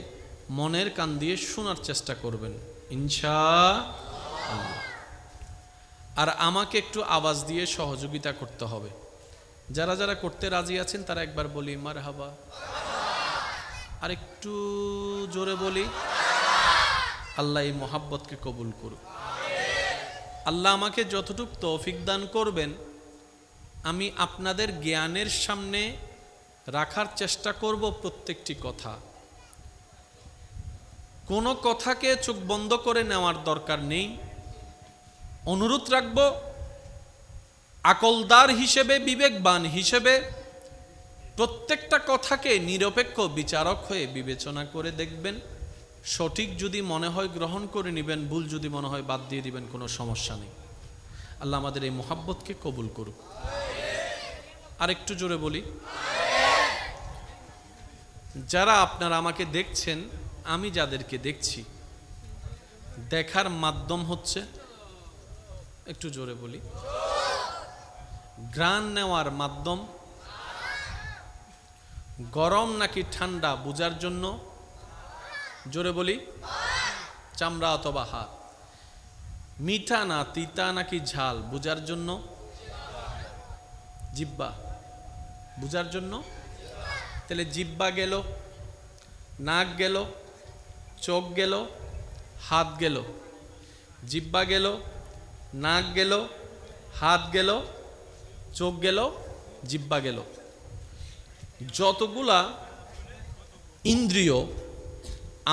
মনের কান দিয়ে শোনার চেষ্টা করবেন ইনশাআল্লাহ। আর আমাকে একটু আওয়াজ দিয়ে সহযোগিতা করতে হবে। যারা যারা করতে রাজি আছেন তারা একবার বলি মারহাবা, আর একটু জোরে বলি। আল্লাহ এই মোহাব্বতকে কবুল করুক। আল্লাহ আমাকে যতটুকু তৌফিক দান করবেন আমি আপনাদের জ্ঞানের সামনে রাখার চেষ্টা করব প্রত্যেকটি কথা। কোনো কথাকে চোখ বন্ধ করে নেওয়ার দরকার নেই। অনুরোধ রাখব আকলদার হিসেবে, বিবেকবান হিসেবে প্রত্যেকটা কথাকে নিরপেক্ষ বিচারক হয়ে বিবেচনা করে দেখবেন। সঠিক যদি মনে হয় গ্রহণ করে নেবেন, ভুল যদি মনে হয় বাদ দিয়ে দিবেন, কোনো সমস্যা নেই। আল্লাহ আমাদের এই মোহাব্বতকে কবুল করুক। আর একটু জোরে বলি। যারা আপনারা আমাকে দেখছেন, আমি যাদেরকে দেখছি, দেখার মাধ্যম হচ্ছে, একটু জোরে বলি, ঘ্রাণ নেওয়ার মাধ্যম, গরম নাকি ঠান্ডা বোঝার জন্য, জোরে বলি, চামড়া অথবা হাত, মিঠা না তিতা নাকি ঝাল বোঝার জন্য, জিহ্বা বোঝার জন্য। তাহলে জিহ্বা গেল, নাক গেল, চোখ গেল, হাত গেল। জিহ্বা গেল, নাক গেল, হাত গেল, চোখ গেল, জিহ্বা গেল। যতগুলা ইন্দ্রিয়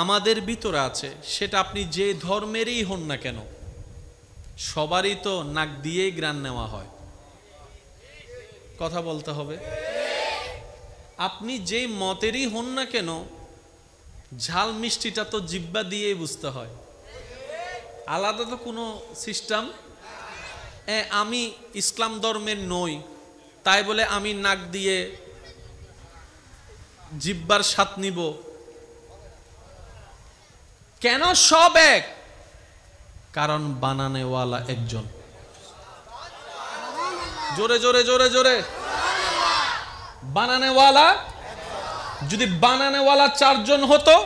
আমাদের ভিতরে আছে, সেটা আপনি যে ধর্মেরই হন না কেন, সবারই তো নাক দিয়েই ঘ্রাণ নেওয়া হয়। কথা বলতে হবে। আপনি যেই মতেরই হন না কেন, ঝাল মিষ্টিটা তো জিহ্বা দিয়েই বুঝতে হয়, আলাদা তো কোনো সিস্টেম। আমি ইসলাম ধর্মের নই তাই বলে আমি নাক দিয়ে জিহ্বার স্বাদ নিব কেন? সব এক, কারণ বানানেওয়ালা একজন। জোরে জোরে জোরে জোরে, বানানেওয়ালা। যদি বানানেওয়ালা চারজন হতো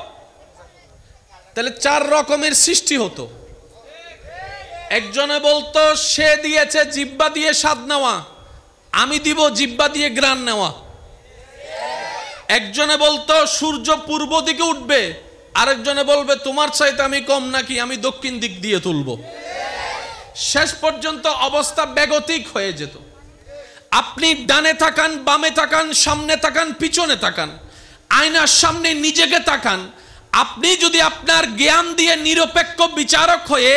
তাহলে চার রকমের সৃষ্টি হতো। একজনে বলতো সে দিয়েছে জিহ্বা দিয়ে স্বাদ নেওয়া, আমি দিব জিহ্বা দিয়ে ঘ্রাণ নেওয়া। একজনে বলতো সূর্য পূর্ব দিকে উঠবে, আরেকজনে বলবে তোমার চাইতে আমি কম নাকি, আমি দক্ষিণ দিক দিয়ে তুলবো। শেষ পর্যন্ত অবস্থা বেগতিক হয়ে যেত। আপনি ডানে তাকান, বামে তাকান, সামনে তাকান, পিছনে তাকান, আয়নার সামনে নিজেকে তাকান। আপনি যদি আপনার জ্ঞান দিয়ে নিরপেক্ষ বিচারক হয়ে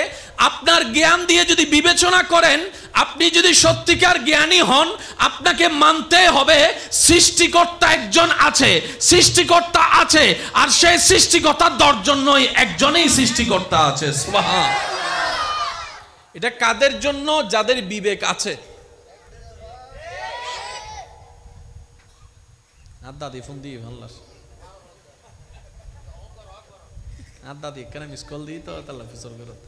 আপনার জ্ঞান দিয়ে যদি বিবেচনা করেন, আপনি যদি সত্যিকার জ্ঞানী হন, আপনাকে মানতে হবে সৃষ্টিকর্তা একজন আছে, সৃষ্টিকর্তা আছে, আর সেই সৃষ্টিকর্তার 10 জন নয়, একজনেই সৃষ্টিকর্তা আছে। সুবহান। এটা কাদের জন্য? যাদের বিবেক আছে। আর দাদি ফোন দিয়ে ভাল্লাস, আর দাদি এখানে মিস কল দিই তো তাহলে ফিসর বেরোত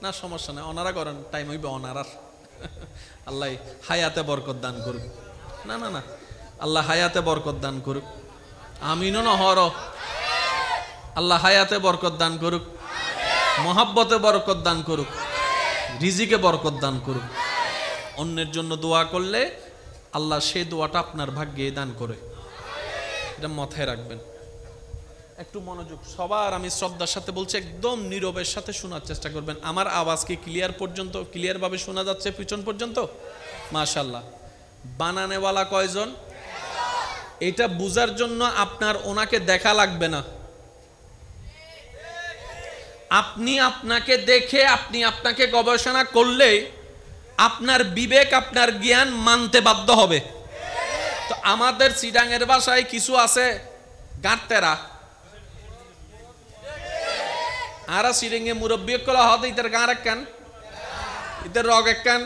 না, সমস্যা নেই, ওনারা করেন, টাইম হইবে ওনারার। আল্লাহ হায়াতে বরকত দান করুক। না না না, আল্লাহ হায়াতে বরকত দান করুক। আমিনও না হর, আল্লাহ হায়াতে বরকত দান করুক। মহাব্বতে বরকত দান করুক, রিজিকে বরকত দান করুক। অন্যের জন্য দোয়া করলে আল্লাহ সেই দোয়াটা আপনার ভাগ্যে দান করে, এটা মাথায় রাখবেন। একটু মনোযোগ, সবার আমি শ্রদ্ধার সাথে বলছি, একদম নীরবের সাথে শোনার চেষ্টা করবেন। আমার আওয়াজ কি ক্লিয়ার ভাবে শোনা যাচ্ছে পিছন পর্যন্ত? মাশাআল্লাহ। বানানেওয়ালা কয়জন? এটা বুঝার জন্য আপনার ওনাকে দেখা লাগবে না, আপনি আপনাকে দেখে আপনি আপনাকে গবেষণা করলে আপনার বিবেক আপনার জ্ঞান মানতে বাধ্য হবে। তো আমাদের চিটাঙের ভাষায় কিছু আছে গাঁটতেরা, আরা সিরিঙ্গে মুরব্বী কলা হতে ইতার গাঁ রাখান, ইতার রগ একখান।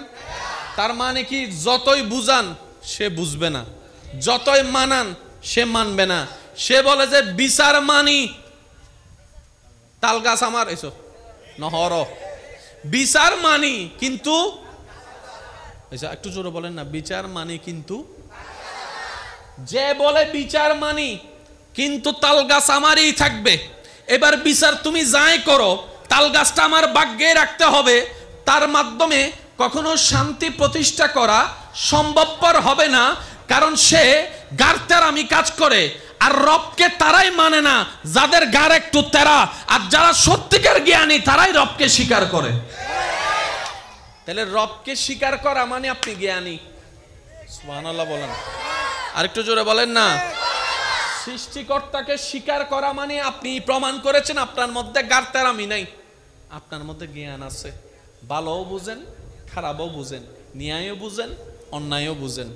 তার মানে কি, যতই বুঝান সে বুঝবে না, যতই মানান সে মানবে না। সে বলে যে বিচার মানি, তাল গাছ আমার এসো নহর, বিচার মানি কিন্তু একটু জোরে বলেন না, বিচার মানি কিন্তু। যে বলে বিচার মানি কিন্তু তাল গাছ আমারই থাকবে, এবার বিচার তুমি যাই করো তাল গাছটা আমার ভাগ্যে রাখতে হবে, তার মাধ্যমে কখনো শান্তি প্রতিষ্ঠা করা সম্ভবপর হবে না। কারণ সে গার আমি কাজ করে, আর রবকে তারাই মানে না যাদের গার একটু তেরা, আর যারা সত্যিকার জ্ঞানী তারাই রবকে স্বীকার করে। তাহলে রবকে স্বীকার করা মানে আপনি জ্ঞানী। সুবহানাল্লাহ বলেন, আরেকটু জোরে বলেন না। সৃষ্টিকর্তাকে স্বীকার করা মানে আপনি প্রমাণ করেছেন আপনার মধ্যে গার তেরামি নাই, আপনার মধ্যে জ্ঞান আছে। ভালোও বুঝেন, খারাপও বুঝেন, ন্যায়ও বুঝেন, অন্যায়ও বুঝেন।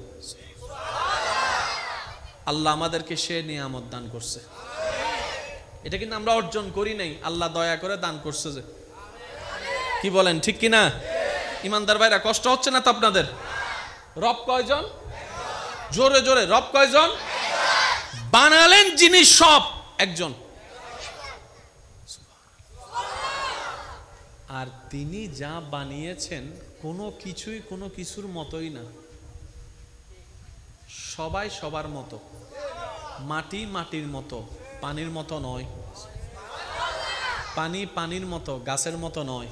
আল্লাহ আমাদেরকে সে নিয়ামত দান করছে, এটা কিন্তু আমরা অর্জন করি নাই, আল্লাহ দয়া করে দান করছে। যে কি বলেন, ঠিক কিনা? ইমানদার ভাইরা, কষ্ট হচ্ছে না তো আপনাদের? রব কয়জন? জোরে জোরে, রব কয়জন? বানালেন যিনি সব একজন, আর তিনি যা বানিয়েছেন কোনো কিছুই কোনো কিছুর মতোই না। সবাই সবার মতো, মাটি মাটির মতো, পানির মতো নয়, পানি পানির মতো, গাছের মতো নয়।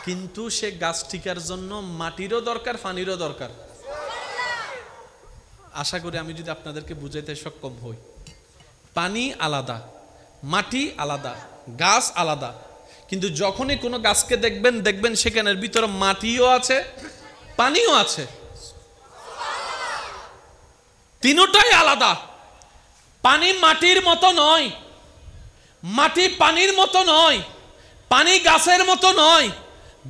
কিন্তু সে গাছ টিকার জন্য মাটিরও দরকার, পানিরও দরকার। আশা করি আমি যদি আপনাদেরকে বুঝাইতে সক্ষম হই। পানি আলাদা, মাটি আলাদা, গাছ আলাদা, কিন্তু যখনই কোনো গাছকে দেখবেন সেখানের ভিতরে মাটিও আছে, পানিও আছে, তিনটাই আলাদা। পানি মাটির মতো নয়, মাটি পানির মতো নয়, পানি গাছের মতো নয়,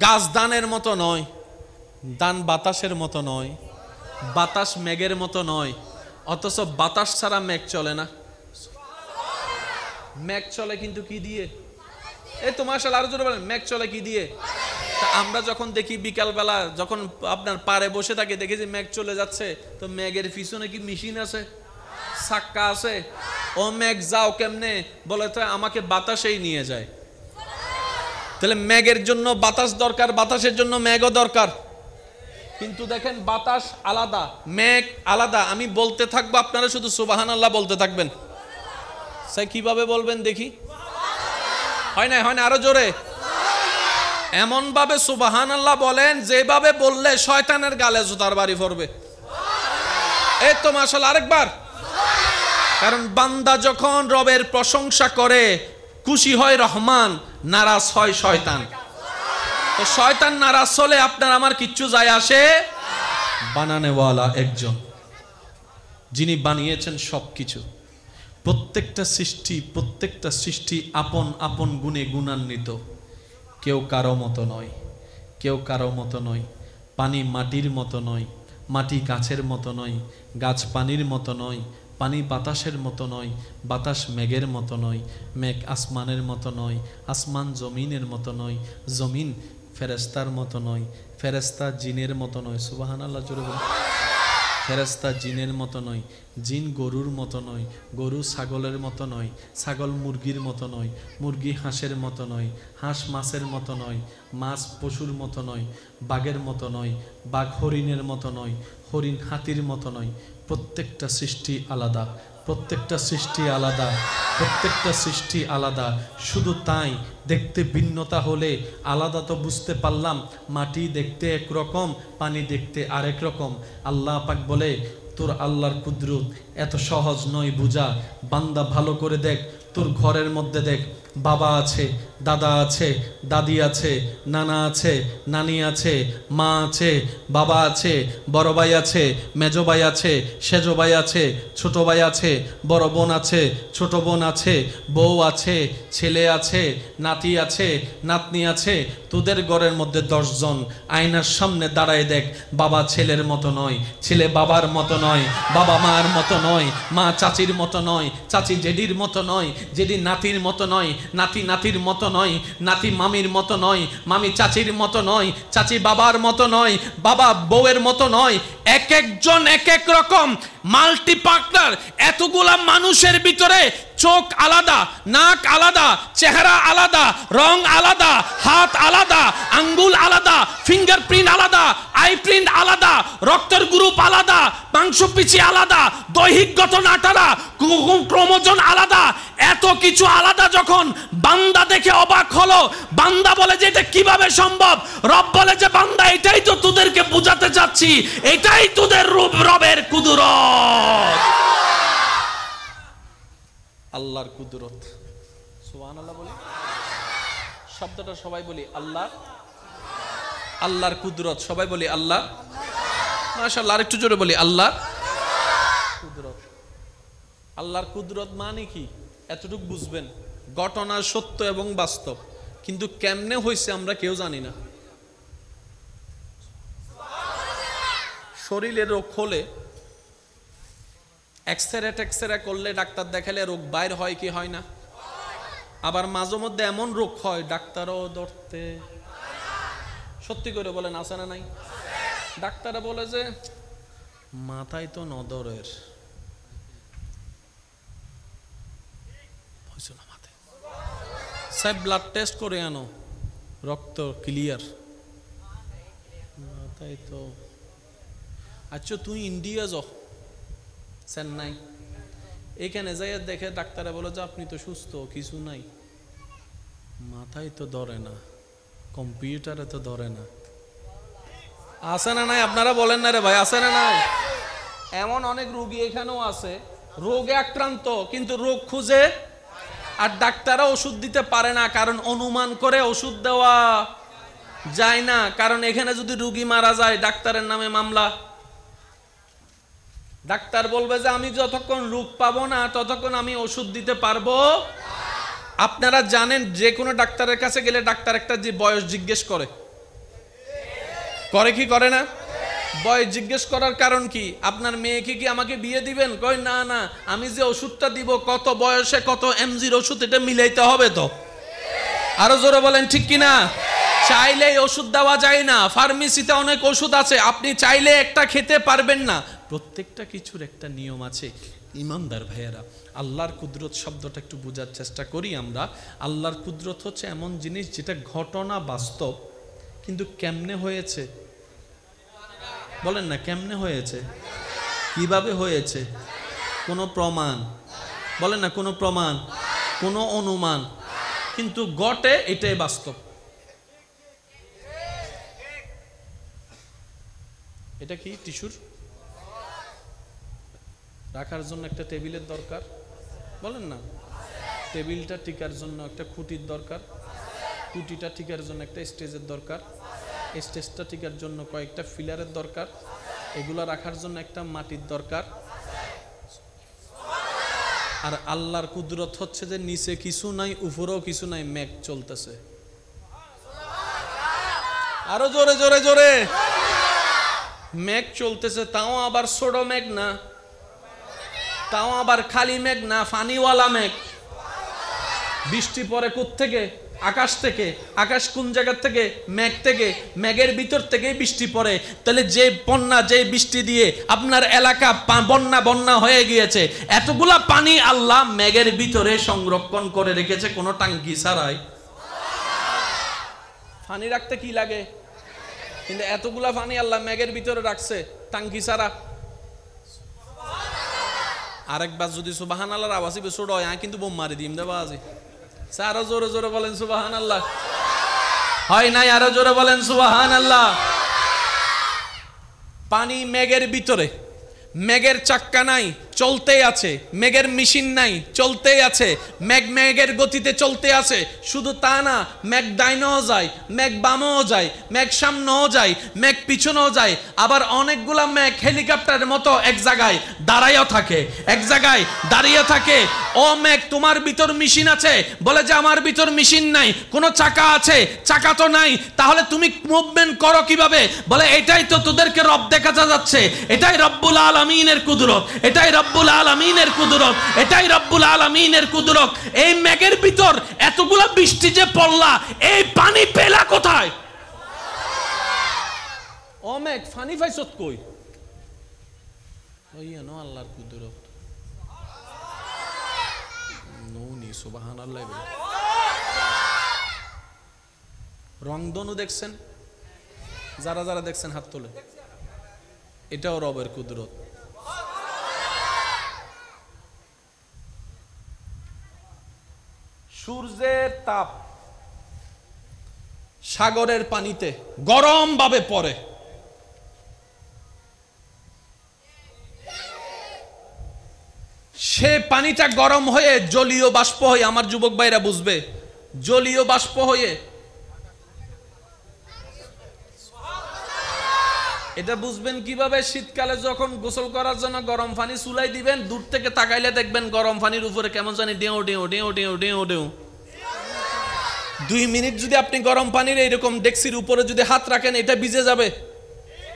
গাছ দানের মতো নয়, দান বাতাসের মতো নয়, বাতাস মেঘের মতো নয়। অথচ বাতাস ছাড়া মেঘ চলে না। মেঘ চলে কিন্তু কি দিয়ে? এই তো মাশাআল্লাহ, আরো জোরে বলেন, মেঘ চলে কি দিয়ে? আমরা যখন দেখি বিকালবেলা যখন আপনার পাড়ে বসে থাকি, দেখি যে মেঘ চলে যাচ্ছে, তো মেঘের পিছনে কি মেশিন আছে, চাক্কা আছে? ও মেঘ যাও কেমনে? বলে তো আমাকে বাতাসেই নিয়ে যায়। তাহলে মেঘের জন্য বাতাস দরকার, বাতাসের জন্য মেঘও দরকার। কিন্তু দেখেন বাতাস আলাদা, মেঘ আলাদা। আমি বলতে থাকবো, আপনারা শুধু সুবহানাল্লাহ বলতে থাকবেন। স্যার কিভাবে বলবেন দেখি? হয় না, হয় না, আরো জোরে। এমন ভাবে সুবহানাল্লাহ বলেন যেভাবে বললে শয়তানের গালে জুতার বাড়ি পড়বে। এই তো মাশাআল্লাহ, আরেকবার। কারণ বান্দা যখন রবের প্রশংসা করে, খুশি হয় রহমান, নারাজ হয় শয়তান। তো শয়তান নারাজ হলে আপনার আমার কিচ্ছু যায় আসে। বানানেওয়ালা একজন, যিনি বানিয়েছেন সবকিছু। প্রত্যেকটা সৃষ্টি আপন আপন গুণে গুণান্বিত। কেউ কারো মতো নয়, কেউ কারো মতো নয়। পানি মাটির মতো নয়, মাটি গাছের মতো নয়, গাছ পানির মতো নয়, পানি বাতাসের মতো নয়, বাতাস মেঘের মতো নয়, মেঘ আসমানের মতো নয়, আসমান জমিনের মতো নয়, জমিন ফেরেস্তার মতো নয়, ফেরেস্তা জিনের মতো নয়। সুবহানাল্লাহ জোরে বলুন। ফেরেস্তা জিনের মতো নয়, জিন গরুর মতো নয়, গরু ছাগলের মতো নয়, ছাগল মুরগির মতো নয়, মুরগি হাঁসের মতো নয়, হাঁস মাছের মতো নয়, মাছ পশুর মতো নয়, বাঘের মতো নয়, বাঘ হরিণের মতো নয়, হরিণ হাতির মতো নয়। প্রত্যেকটা সৃষ্টি আলাদা, প্রত্যেকটা সৃষ্টি আলাদা, প্রত্যেকটা সৃষ্টি আলাদা, শুধু তাই দেখতে ভিন্নতা হলে আলাদা তো বুঝতে পারলাম। মাটি দেখতে একরকম, পানি দেখতে আরেক রকম। আল্লাহ পাক বলে তোর আল্লাহর কুদরত এত সহজ নয় বুঝা। বান্দা ভালো করে দেখ, তোর ঘরের মধ্যে দেখ, বাবা আছে, দাদা আছে, দাদি আছে, নানা আছে, নানি আছে, মা আছে, বাবা আছে, বড় ভাই আছে, মেজো ভাই আছে, সেজো ভাই আছে, ছোট ভাই আছে, বড় বোন আছে, ছোট বোন আছে, বউ আছে, ছেলে আছে, নাতি আছে, নাতনি আছে। তোদের ঘরের মধ্যে 10 জন। আয়নার সামনে দাঁড়ায় দেখ, বাবা ছেলের মতো নয়, ছেলে বাবার মতো নয়, বাবা মার মতো নয়, মা চাচির মতো নয়, চাচি জেডির মতো নয়, জেডি নাতির মতো নয়, নাতি নাতির মতো নয়, নাতি মামির মতো নয়, মামি চাচির মতো নয়, চাচি বাবার মতো নয়, বাবা বউয়ের মতো নয়। এক একজন এক এক রকম, মাল্টি পার্টনার। এতগুলা মানুষের ভিতরে চোখ আলাদা, নাক আলাদা, চেহারা আলাদা, রং আলাদা, হাত আলাদা, আঙ্গুল আলাদা, ফিঙ্গারপ্রিন্ট আলাদা, আই প্রিন্ট আলাদা, রক্তের গ্রুপ আলাদা, মাংসপেশি আলাদা, দৈহিক গঠন আলাদা, ক্রোমোজোম আলাদা। এত কিছু আলাদা যখন বান্দা দেখে অবাক হলো। বান্দা বলে যে এটা কিভাবে সম্ভব? রব বলে যে বান্দা এটাই তো তোদেরকে বোঝাতে চাচ্ছি, এটাই তোদের রবের কুদরত। আল্লাহর কুদরত। সুবহানাল্লাহ বলি, শব্দটা সবাই বলি আল্লাহ। আল্লাহর কুদরত সবাই বলি আল্লাহ। মাশাআল্লাহ, আরেকটু জোরে বলি আল্লাহ কুদরত। আল্লাহর কুদরত মানে কি এতটুকু বুঝবেন। ঘটনা সত্য এবং বাস্তব, কিন্তু কেমনে হয়েছে আমরা কেউ জানি না। শরীরে রোগ হলে এক্সরে করলে, ডাক্তার দেখালে রোগ বাইর হয় কি হয় না? আবার মাঝে মধ্যে এমন রোগ হয় ডাক্তারও ধরতে, সত্যি করে বলেন আছে না নাই? ডাক্তারে বলে যে মাথায় তো নদরের, মাথায় সাহেব ব্লাড টেস্ট করে আনো, রক্ত ক্লিয়ার, মাথায় তো। আচ্ছা তুই ইন্ডিয়া যাও, চেন্নাই, এখানে যাই দেখে ডাক্তারে বলে যে আপনি তো সুস্থ, কিছু নাই, মাথায় তো ধরে না, কম্পিউটারে তো ধরে না। আছে না নাই? আপনারা বলেন না রে ভাই, আছে না নাই? এমন অনেক রোগী এখানেও আছে, রোগে আক্রান্ত কিন্তু রোগ খুঁজে, আর ডাক্তাররা ওষুধ দিতে পারে না, কারণ অনুমান করে ওষুধ দেওয়া যায় না। কারণ এখানে যদি রোগী মারা যায় ডাক্তারের নামে মামলা। ডাক্তার বলবে যে আমি যতক্ষণ রোগ পাবো না ততক্ষণ আমি ওষুধ দিতে পারবো। আপনারা জানেন যে কোনো ডাক্তারের কাছে গেলে ডাক্তার একটা যে বয়স জিজ্ঞেস করে কি করে না? বয়স জিজ্ঞেস করার কারণ কি? আপনার মেয়েকে কি আমাকে বিয়ে দিবেন? কই না না, আমি যে ওষুধটা দিব কত বয়সে কত এমজির ওষুধ এটা মিলাইতে হবে তো। আরো জোরে বলেন ঠিক কিনা? চাইলেই ওষুধ দেওয়া যায় না। ফার্মেসিতে অনেক ওষুধ আছে, আপনি চাইলে একটা খেতে পারবেন না। প্রত্যেকটা কিছুর একটা নিয়ম আছে। ইমানদার ভাইয়েরা, আল্লাহর কুদরত শব্দটা একটু বোঝার চেষ্টা করি আমরা। আল্লাহর কুদরত হচ্ছে এমন জিনিস যেটা ঘটনা বাস্তব, কিন্তু কেমনে হয়েছে বলেন না? কেমনে হয়েছে, কিভাবে হয়েছে, কোনো প্রমাণ বলেন না, কোনো প্রমাণ, কোনো অনুমান, কিন্তু ঘটে, এটাই বাস্তব। এটা কি টিস্যুর রাখার জন্য একটা টেবিলের দরকার, বলেন না? টেবিলটা টিকার জন্য একটা খুঁটির দরকার, খুঁটিটা টিকার জন্য একটা স্টেজের দরকার, স্টেজটা টিকার জন্য কয়েকটা ফিলারের দরকার, এগুলো রাখার জন্য একটা মাটির দরকার। আর আল্লাহর কুদরত হচ্ছে যে নিচে কিছু নাই, উপরেও কিছু নাই, মেঘ চলতেছে। আরো জোরে জোরে জোরে। মেঘ চলতেছে, তাও আবার ছোট মেঘ না, তাও আবার খালি মেঘ না, পানিওয়ালা মেঘ। বৃষ্টি পড়ে কোত্থেকে? আকাশ থেকে। আকাশ কোন জায়গা থেকে? মেঘ থেকে। মেঘের ভিতর থেকেই বৃষ্টি পড়ে। তাহলে যে বন্যা, যে বৃষ্টি দিয়ে আপনার এলাকা বন্যা হয়ে গিয়েছে, এতগুলা পানি আল্লাহ মেঘের ভিতরে সংরক্ষণ করে রেখেছে কোনো টাঙ্কি ছাড়াই। পানি রাখতে কি লাগে? কিন্তু এতগুলা পানি আল্লাহ মেঘের ভিতরে রাখছে টাঙ্কি ছাড়া। আরেকবার যদি সুবহানাল্লাহর আওয়াজ বেশি হয় কিন্তু বোম মারি দিম দেবা আজি। আরো জোরে জোরে বলেন সুবহানাল্লাহ। হয় নাই? আরো জোরে বলেন সুবহানাল্লাহ। পানি মেঘের ভিতরে, মেঘের চাক্কা নাই, চলতেই আছে। মেঘের মেশিন নাই, চলতেই আছে। মেঘের গতিতে চলতে আছে। শুধু তা না, মেঘ ডাইনেও যায়, মেঘ বামেও যায়, মেঘ সামনেও যায়, মেঘ পিছনেও যায়। আবার অনেকগুলা মেঘ হেলিকপ্টারের মতো এক জায়গায় দাঁড়াইও থাকে, এক জায়গায় দাঁড়িয়ে থাকে। ও মেঘ, তোমার ভিতর মেশিন আছে? বলে যে আমার ভিতর মেশিন নাই। কোনো চাকা আছে? চাকা তো নাই। তাহলে তুমি মুভমেন্ট করো কিভাবে? বলে এটাই তো তোদেরকে রব দেখা যাচ্ছে, এটাই রব্বুল আলামিনের কুদরত, এটাই রব্বুল আলামিনের কুদরত, এটাই রব্বুল আলামিনের কুদরত। এই মেঘের ভিতর এতগুলা বৃষ্টি যে পড়লা, এই পানি পেলা কোথায়? ও মেঘ, পানি পাইছত কই? ওই নো আল্লাহর কুদরত। নুনি সুবহানাল্লাহ। রংধনু দেখছেন? যারা যারা দেখছেন হাত তোলে। এটাও রবের কুদরত। সূর্যের তাপ সাগরের পানিতে গরম ভাবে পড়ে। সে পানিটা গরম হয়ে জলীয় বাষ্প হয়ে, আমার যুবক ভাইরা বুঝবে, জলীয় বাষ্প হয়ে, এটা বুঝবেন কিভাবে? শীতকালে যখন গোসল করার জন্য গরম পানি চুলাই দিবেন, দূর থেকে তাকাইলে দেখবেন গরম পানির উপরে কেমন জানি ডেউ ডেউ ডেউ ডেউ ডেউ ডেউ। 2 মিনিট যদি আপনি গরম পানির এইরকম ডেক্সির উপরে যদি হাত রাখেন, এটা ভিজে যাবে।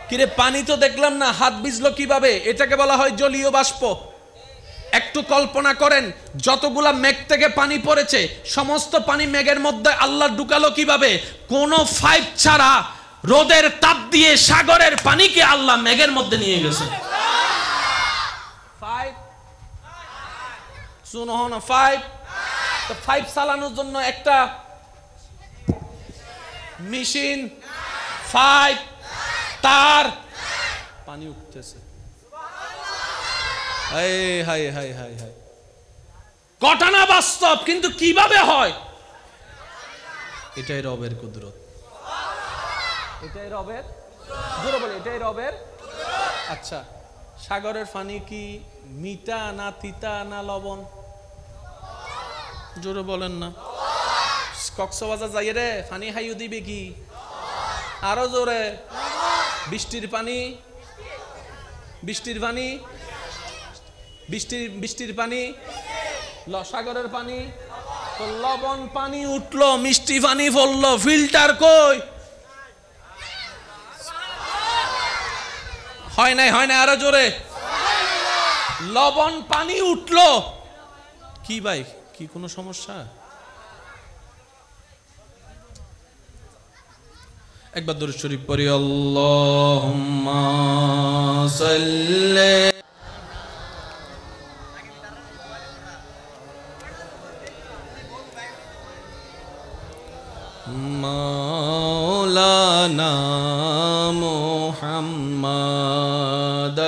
কিরে, পানি তো দেখলাম না, হাত ভিজলো কিভাবে? এটাকে বলা হয় জলীয় বাষ্প। একটু কল্পনা করেন, যতগুলা মেঘ থেকে পানি পড়েছে, সমস্ত পানি মেঘের মধ্যে আল্লাহ ঢুকালো কিভাবে? কোনো পাইপ ছাড়া রোদের তাপ দিয়ে সাগরের পানিকে আল্লাহ মেঘের মধ্যে নিয়ে গেছে। পাইপ চালানোর জন্য একটা মেশিন, পাইপ, তার, পানি উঠতেছে। ঘটনা বাস্তব, কিন্তু কিভাবে হয়? এটাই রবের কুদরত। এটাই রবের, জোরে বলে, এটাই রবের। আচ্ছা, সাগরের পানি কি মিঠা না তিতা না লবণ? জোরে বলেন না। কক্সবাজার যাই রে, পানি হাইও দিবে কি? আরো জোরে। বৃষ্টির পানি, বৃষ্টির পানি, বৃষ্টির পানি, সাগরের পানি, তো লবণ পানি উঠলো, মিষ্টি পানি পড়লো, ফিল্টার কই? হয় নাই, হয় না? আরো জোরে। লবণ পানি উঠলো, কি ভাই, কি কোনো সমস্যা? একবার দরুদ শরীফ পড়ি। আল্লাহুম্মা সাল্লি মাওলানা মুহাম্মদ।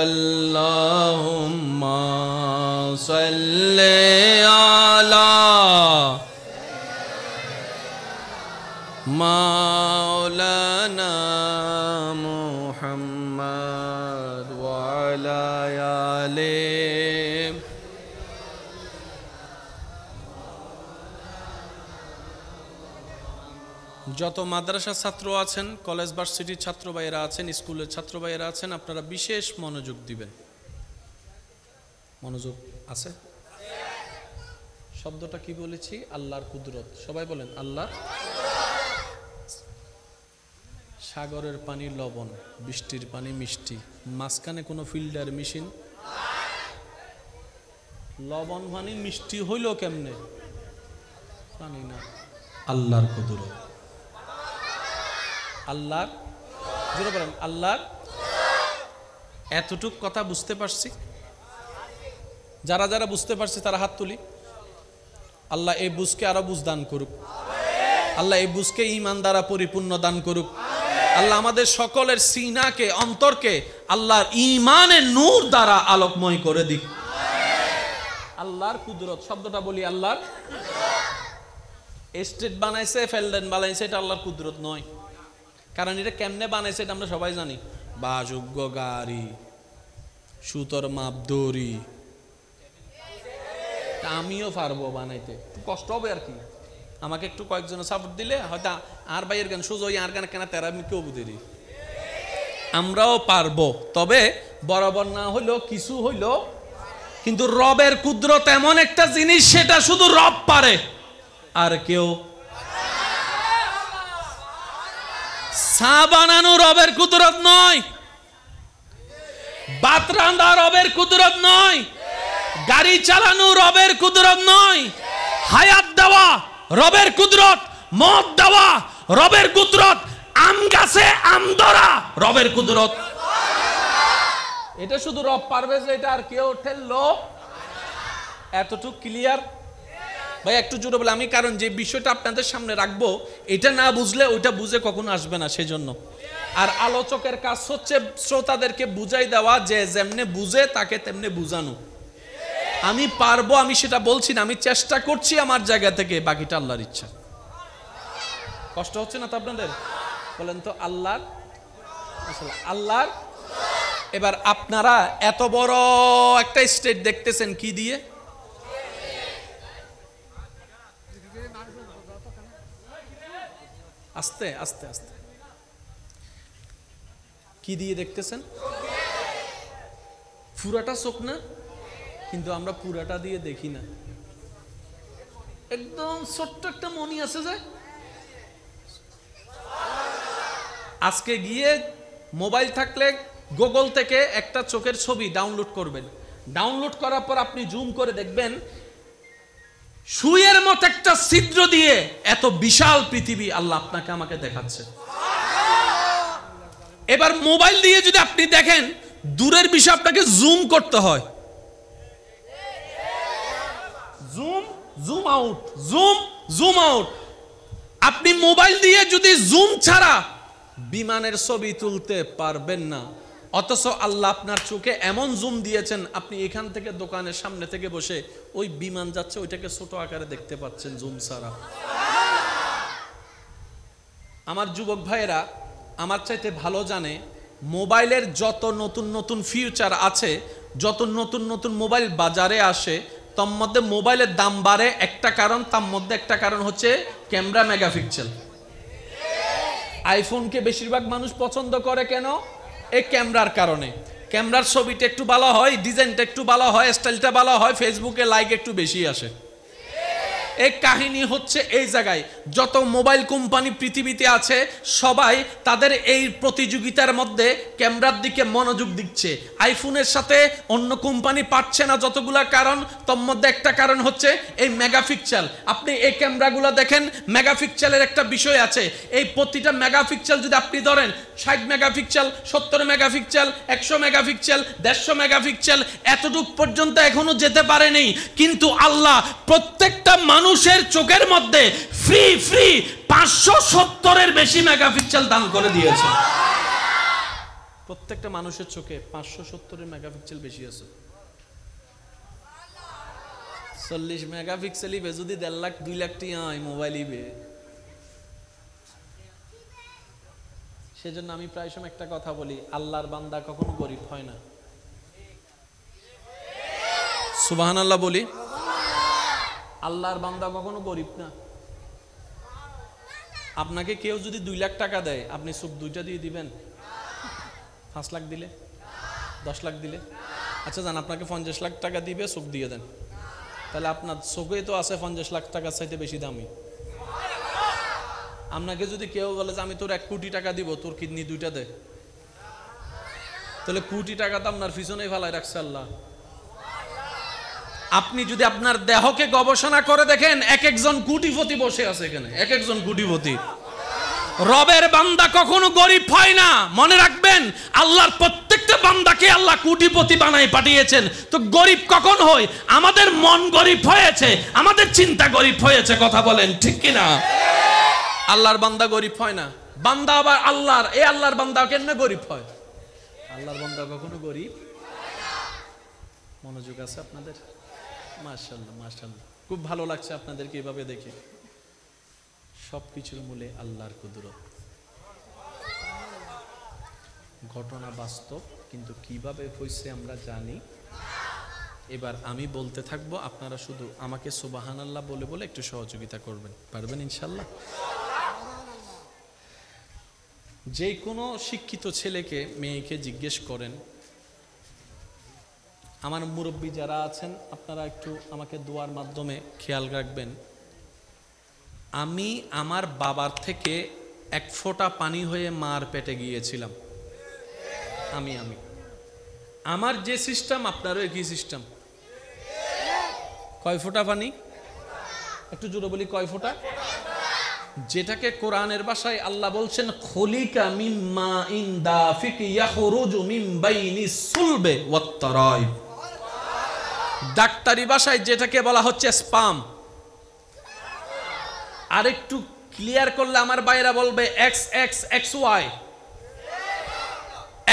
আল্লাহুম্মা সাল্লি আলা মাওলানা মুহাম্মদ ওয়া আলা আলিহি। যত মাদ্রাসা ছাত্র আছেন, কলেজ ভার্সিটির ছাত্র ভাইয়েরা আছেন, স্কুলের ছাত্র ভাইয়েরা আছেন, আপনারা বিশেষ মনোযোগ দিবেন। মনোযোগ আছে? শব্দটা কি বলেছি? আল্লাহর কুদরত। সবাই বলেন আল্লাহর। সাগরের পানি লবণ, বৃষ্টির পানি মিষ্টি, মাঝখানে কোনো ফিল্টার মেশিন? লবণ পানি মিষ্টি হইল কেমনে? জানি না। আল্লাহর কুদরত। আল্লাহর, জোরে বলেন আল্লাহর। এতটুক কথা বুঝতে পারছি? যারা যারা বুঝতে পারছি তারা হাত তুলি। আল্লাহ এই বুঝকে আরো বুঝ দান করুক। আল্লাহ এই বুঝকে ঈমান দ্বারা পরিপূর্ণ দান করুক। আল্লাহ আমাদের সকলের সিনাকে, অন্তরকে আল্লাহর ঈমানের নূর দ্বারা আলোকময় করে দিক। আল্লাহর কুদরত শব্দটা বলি, আল্লাহর স্টেট বানাইছে, ফেলডেন বানাইছে, এটা আল্লাহর কুদরত নয়। কারণ এটা কেমনে বানাইছে এটা আমরা সবাই জানি। বাসযোগ্য গাড়ি, সুতোর মাপ দড়ি, আমিও পারবো বানাইতে, একটু কষ্ট হবে আর কি। আমাকে একটু কয়েকজন সাপোর্ট দিলে হয়তো আর ভাইয়ের গান সুযোগ, আর গান কেনা তেরা আমি কেউ বুঝি, আমরাও পারবো। তবে বরাবর না হইলো কিছু হইলো, কিন্তু রবের কুদরত এমন একটা জিনিস, সেটা শুধু রব পারে, আর কেউ। চা বানানো রবের কুদরত নয়, ভাত রান্না রবের কুদরত নয়, গাড়ি চালানো রবের কুদরত নয়, হায়াত দেওয়া রবের কুদরত, মদ দেওয়া রবের কুদরত, আম গাছে আম ধরা রবের কুদরত। এটা শুধু রব পারবে, যে এটা আর কেউ ঠেললো। এতটুকু ক্লিয়ার ভাই? একটু জোরে বলে আমি, কারণ যে বিষয়টা আপনাদের সামনে রাখবো, এটা না বুঝলে ওইটা বুঝে কখনো আসবে না, সেজন্য। আর আলোচকের কাজ হচ্ছে শ্রোতাদেরকে বুঝাই দেওয়া, যে যেমনে বুঝে তাকে তেমনে বুঝানো। আমি পারবো, আমি সেটা বলছি না, আমি চেষ্টা করছি আমার জায়গা থেকে, বাকিটা আল্লাহর ইচ্ছা। কষ্ট হচ্ছে না তো আপনাদের? বলেন তো আল্লাহর, আল্লাহর। এবার আপনারা এত বড় একটা স্টেট দেখতেছেন কি দিয়ে? আস্তে আস্তে আস্তে, কি দিয়ে দেখতেছেন? পুরাটা চোখ না, কিন্তু আমরা পুরাটা দিয়ে দেখি না। একদম ছোট্ট একটা মনি আছে যে, আজকে গিয়ে মোবাইল থাকলে গুগল থেকে একটা চোখের ছবি ডাউনলোড করবেন। ডাউনলোড করার পর আপনি জুম করে দেখবেন সুইয়ের মতো একটা ছিদ্র দিয়ে এত বিশাল পৃথিবী আল্লাহ আপনাকে আমাকে দেখাচ্ছে। এবার মোবাইল দিয়ে যদি আপনি দেখেন, দূরের বিষয় আপনাকে জুম করতে হয়, zoom zoom out, zoom zoom out. আপনি মোবাইল দিয়ে যদি জুম ছাড়া বিমানের ছবি তুলতে পারবেন না, অথচ আল্লাহ আপনার চোখে এমন জুম দিয়েছেন, আপনি এখান থেকে দোকানের সামনে থেকে বসে ওই বিমান যাচ্ছে ওইটাকে ছোট আকারে দেখতে পাচ্ছেন জুম ছাড়া। আমার যুবক ভাইয়েরা আমার চাইতে ভালো জানে, মোবাইলের যত নতুন নতুন ফিউচার আছে, যত নতুন নতুন মোবাইল বাজারে আসে, তার মধ্যে মোবাইলের দাম বাড়ে একটা কারণ, তার মধ্যে একটা কারণ হচ্ছে ক্যামেরা মেগাপিক্সেল। আইফোনকে বেশিরভাগ মানুষ পছন্দ করে কেন? এই ক্যামেরার কারণে। ক্যামেরার ছবিটা একটু ভালো হয়, ডিজাইনটা একটু ভালো হয়, স্টাইলটা ভালো হয়, ফেসবুকে লাইক একটু বেশি আসে। এই কাহিনী হচ্ছে এই জায়গায়। যত মোবাইল কোম্পানি পৃথিবীতে আছে সবাই তাদের এই প্রতিযোগিতার মধ্যে ক্যামেরার দিকে মনোযোগ দিচ্ছে। আইফোনের সাথে অন্য কোম্পানি পাচ্ছে না যতগুলা কারণ, তার মধ্যে একটা কারণ হচ্ছে এই মেগাপিক্সেল। আপনি এই ক্যামেরাগুলো দেখেন, মেগাপিক্সেলের একটা বিষয় আছে। এই প্রতিটা মেগাপিক্সেল যদি আপনি ধরেন 60 মেগাপিক্সেল, 70 মেগাপিক্সেল, 100 মেগাপিক্সেল, 150 মেগাপিক্সেল, এতটুক পর্যন্ত এখনো যেতে পারেনি। কিন্তু আল্লাহ প্রত্যেকটা মানুষের চোখের মধ্যে ফ্রি ফ্রি 570-এর বেশি মেগাপিক্সেল দান করে দিয়েছে। প্রত্যেকটা মানুষের চোখে 570-এর মেগাপিক্সেল বেশি আছে। 40 মেগাপিক্সেল ইবে যদি 1.5 লাখ 2 লাখ টিয়া হয় মোবাইল ইবে। সেজন্য আমি প্রায় সময় একটা কথা বলি, আল্লাহর বান্দা কখনো গরিব হয় না। সুবহানাল্লাহ বলি, আল্লাহর বান্দা কখনো গরিব না। আপনাকে কেউ যদি 2 লাখ টাকা দেয়, আপনি চোখ দুইটা দিয়ে দিবেন? 5 লাখ দিলে, 10 লাখ দিলে? আচ্ছা জান, আপনাকে 50 লাখ টাকা দিবে, চোখ দিয়ে দেন, তাহলে আপনার চোখেই তো আছে 50 লাখ টাকার চাইতে বেশি দামি। আপনাকে যদি কেউ বলে যে আমি তোর 1 কোটি টাকা দিব, তোর কিডনি দুইটা দে, তাহলে কোটি টাকা তো আপনার পিছনেই ফেলায় রাখছে আল্লাহ। আপনি যদি আপনার দেহকে গবেষণা করে দেখেন, এক একজন কোটিপতি বসে আছে এখানে, এক একজন কোটিপতি। রবের বান্দা কখনো গরিব হয় না, মনে রাখবেন। আল্লাহর প্রত্যেকটা বান্দাকে আল্লাহ কোটিপতি বানাই পাঠিয়েছেন। তো গরিব কখন হয়? আমাদের মন গরিব হয়েছে, আমাদের চিন্তা গরিব হয়েছে। কথা বলেন ঠিক কিনা? আল্লাহর বান্দা গরিব হয় না। বান্দা আবার আল্লাহর, এই আল্লাহর বান্দা কেন গরিব হয়? আল্লাহর বান্দা কখনো গরিব। মনোযোগ আছে আপনাদের? মাশাআল্লাহ মাশাআল্লাহ, খুব ভালো লাগছে আপনাদেরকে এভাবে দেখে। সবকিছুর মূলে আল্লাহর কুদরত। ঘটনা বাস্তব, কিন্তু কিভাবে হয়েছে আমরা জানি। এবার আমি বলতে থাকবো, আপনারা শুধু আমাকে সুবহানাল্লাহ বলে বলে একটু সহযোগিতা করবেন, পারবেন ইনশাল্লাহ? যে কোনো শিক্ষিত ছেলেকে মেয়েকে জিজ্ঞেস করেন, আমার মুরব্বী যারা আছেন আপনারা একটু আমাকে দোয়ার মাধ্যমে খেয়াল রাখবেন, আমি আমার বাবার থেকে এক ফোঁটা পানি হয়ে মার পেটে গিয়েছিলাম। আমি আমার যে সিস্টেম আপনারও একই সিস্টেম। কয় ফোঁটা পানি? একটু জোরে বলি, কয় ফোঁটা? যেটাকে কোরআনের ভাষায় আল্লাহ বলছেন খলিকা মিন মাইন দাফিক ইয়াখরুজু মিন বাইনিস সুলবে ওয়াত তারাইব। ডাক্তারি ভাষায় যেটাকে বলা হচ্ছে স্পাম। আর একটু ক্লিয়ার করলে আমার ভাইরা বলবে X X X Y,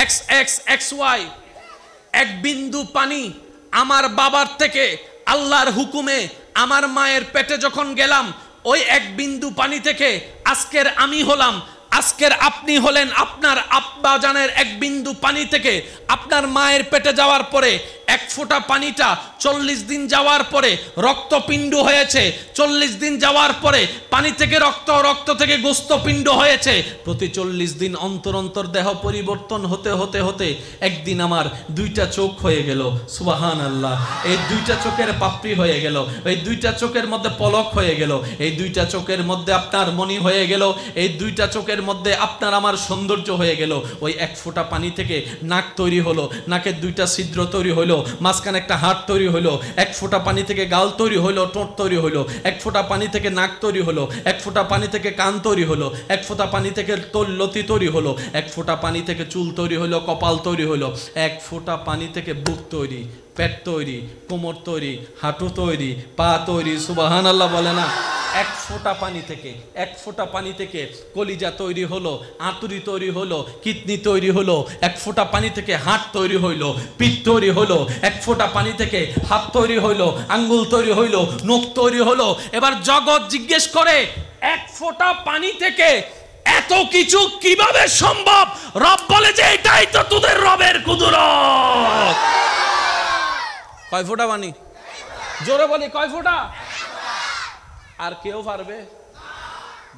X X X Y. এক বিন্দু পানি আমার বাবার থেকে আল্লাহর হুকুমে আমার মায়ের পেটে যখন গেলাম, ওই এক বিন্দু পানি থেকে আজকের আমি হলাম, আজকের আপনি হলেন। আপনার আব্বা জানের এক বিন্দু পানি থেকে আপনার মায়ের পেটে যাওয়ার পরে এক ফোঁটা পানিটা 40 দিন যাওয়ার পরে রক্তপিণ্ড হয়েছে। 40 দিন যাওয়ার পরে পানি থেকে রক্ত, রক্ত থেকে গোস্তপিণ্ড হয়েছে। প্রতি 40 দিন অন্তর অন্তর দেহ পরিবর্তন হতে হতে হতে একদিন আমার দুইটা চোখ হয়ে গেল। সুবহানাল্লাহ। এই দুইটা চোখের পাপড়ি হয়ে গেল, এই দুইটা চোখের মধ্যে পলক হয়ে গেল, এই দুইটা চোখের মধ্যে আপনার মনি হয়ে গেল, এই দুইটা চোখের মধ্যে আপনার আমার সৌন্দর্য হয়ে গেল। ওই এক ফোঁটা পানি থেকে নাক তৈরি হলো, নাকের দুইটা ছিদ্র তৈরি হলো, মাঝখানে একটা হাড় তৈরি হলো। এক ফোঁটা পানি থেকে গাল তৈরি হলো, ঠোঁট তৈরি হলো। এক ফোঁটা পানি থেকে নাক তৈরি হলো, এক ফোঁটা পানি থেকে কান তৈরি হলো, এক ফোঁটা পানি থেকে লতি তৈরি হলো, এক ফোঁটা পানি থেকে চুল তৈরি হলো, কপাল তৈরি হলো, এক ফোঁটা পানি থেকে বুক তৈরি, পেট তৈরি, কোমর তৈরি, হাঁটু তৈরি, পা তৈরি। সুবহানাল্লাহ বলে না? এক ফোঁটা পানি থেকে, এক ফোঁটা পানি থেকে কলিজা তৈরি হলো, আঁতুরি তৈরি হলো, কিডনি তৈরি হলো। এক ফোঁটা পানি থেকে হাড় তৈরি হইলো, পিঠ তৈরি হলো। এক ফোঁটা পানি থেকে হাত তৈরি হইলো, আঙ্গুল তৈরি হইলো, নখ তৈরি হলো। এবার জগৎ জিজ্ঞেস করে, এক ফোঁটা পানি থেকে এত কিছু কিভাবে সম্ভব? রব বলে যে এটাই তো তোদের রবের কুদরত। কয় ফোঁটা পানি? জোরে বলি, কয় ফোঁটা? আর কেউ পারবে?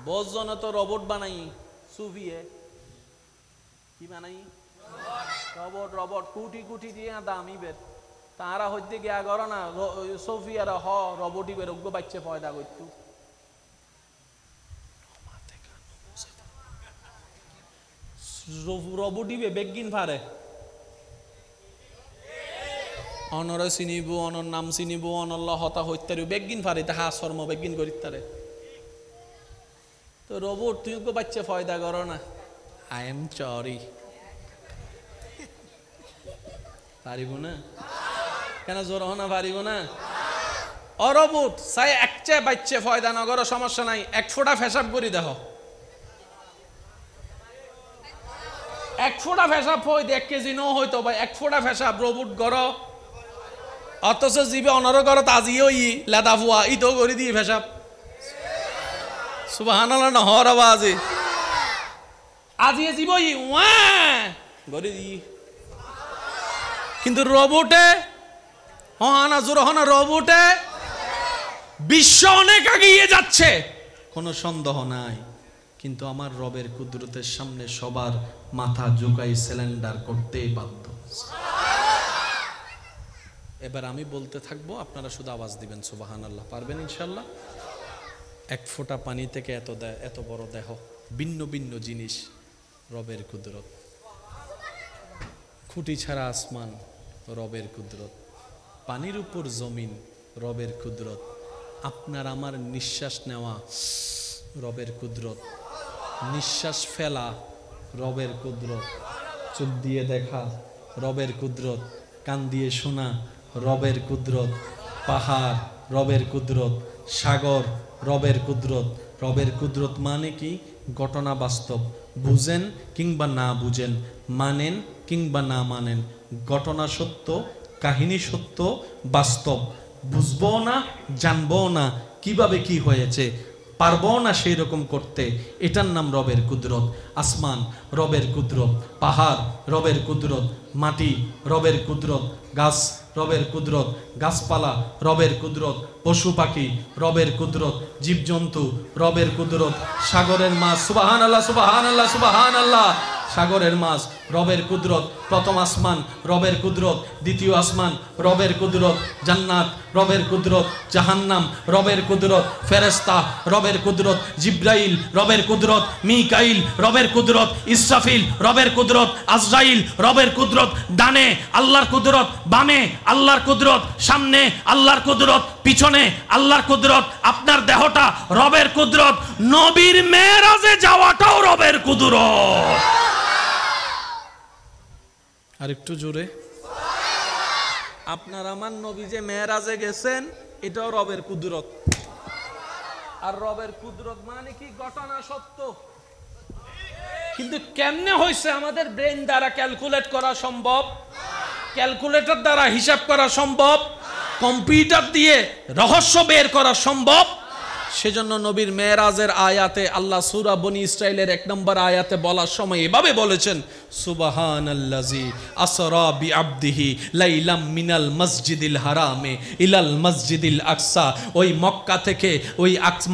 বসজনে তো রোবট বানাই, সুভিয়ে কি বানাই? রোবট, রোবট কোটি কোটি দিয়ে দামি বের। তারা হইতে গিয়া গর না সোফিয়ারা হ রোবটই বের ওগো বাচ্চা পয়দা করতো। রোবটই বে বেগিন পারে, অনর চিনিব, অনর নাম চিনিব, অনল্লা হতা হত্যার বেগিন পারে, তাহা শর্ম বেগিন করিতারে। তো রোবট তুই বাচ্চা ফয়দা করো না। আই এম সরি, পারিব না কেন? জোর না পারিব না? অরোবট চাই একচে বাচ্চা ফয়দা না করো, সমস্যা নাই। এক ফোঁটা ফেসাব করি দেখো, এক ফোঁটা ফেসাব হই 1 কেজি ন হইতো ভাই। এক ফোঁটা ফেসাব রোবট করো, অথচ জীবে অনর করো তাজিও ই লেদা ফুয়া ই তো করে দিয়ে ফেসাব। সুবহানাল্লাহ না হর আওয়াজে আজিয়ে জীব ই ওয়া করে দি। কিন্তু রোবটে হনা জোর হনা, রোবটে বিশ্ব অনেক এগিয়ে যাচ্ছে, কোনো সন্দেহ নাই। কিন্তু আমার রবের কুদরতের সামনে সবার মাথা ঝুঁকাই সিলিন্ডার করতেই বাধ্য। এবার আমি বলতে থাকবো, আপনারা শুধু আওয়াজ দিবেন সুবহানাল্লাহ। পারবেন ইনশাল্লাহ? এক ফোঁটা পানি থেকে এত বড় দেহ, ভিন্ন ভিন্ন জিনিস, রবের কুদরত। খুঁটি ছাড়া আসমান, রবের কুদরত। পানির উপর জমিন, রবের কুদরত। আপনার আমার নিঃশ্বাস নেওয়া, রবের কুদরত। নিঃশ্বাস ফেলা, রবের কুদরত। চোখ দিয়ে দেখা, রবের কুদরত। কান দিয়ে শোনা, রবের কুদরত। পাহাড়, রবের কুদরত। সাগর, রবের কুদরত। রবের কুদরত মানে কি? ঘটনা বাস্তব, বুঝেন কিংবা না বুঝেন, মানেন কিংবা না মানেন, ঘটনা সত্য, কাহিনী সত্য, বাস্তব। বুঝবো না, জানবো না কিভাবে কি হয়েছে, পারবো না সেই রকম করতে। এটার নাম রবের কুদরত। আসমান রবের কুদরত, পাহাড় রবের কুদরত, মাটি রবের কুদরত, গাছ রবের কুদরত, গাছপালা রবের কুদরত, পশু পাখি রবের কুদরত, জীবজন্তু রবের কুদরত, সাগরের মাছ, সুবহানাল্লাহ সুবহানাল্লাহ সুবহানাল্লাহ, সাগরের মাছ রবের কুদরত। প্রথম আসমান রবের কুদরত, দ্বিতীয় আসমান রবের কুদরত, জান্নাত রবের কুদরত, জাহান্নাম রবের কুদরত, ফেরেশতা রবের কুদরত, জিব্রাইল রবের কুদরত, মিকাইল রবের কুদরত, ইসরাফিল রবের কুদরত, আজরাইল রবের কুদরত। ডানে আল্লাহর কুদরত, বামে আল্লাহর কুদরত, সামনে আল্লাহর কুদরত, পিছনে আল্লাহর কুদরত। আপনার দেহটা রবের কুদরত। নবীর মেরাজে যাওয়াটাও রবের কুদরত। আর একটু জোরে। আপনার আমার নবী যে মেরাজে গেছেন এটাও রবের কুদরত। আর রবের কুদরত মানে কি? ঘটনা সত্য, কিন্তু কেমনে হয়েছে আমাদের ব্রেন দ্বারা ক্যালকুলেট করা সম্ভব, ক্যালকুলেটর দ্বারা হিসাব করা সম্ভব, কম্পিউটার দিয়ে রহস্য বের করা সম্ভব। সেজন্য নবীর মেরাজের আয়াতে আল্লাহ সূরা বনি ইসরাইলের 1 নম্বর আয়াতে বলার সময় এভাবে বলেছেন, সুবহানাল্লাযী আসরা বিআবদিহি লাইলাম মিনাল মসজিদিল হারামে ইলাল মসজিদিল আকসা। ওই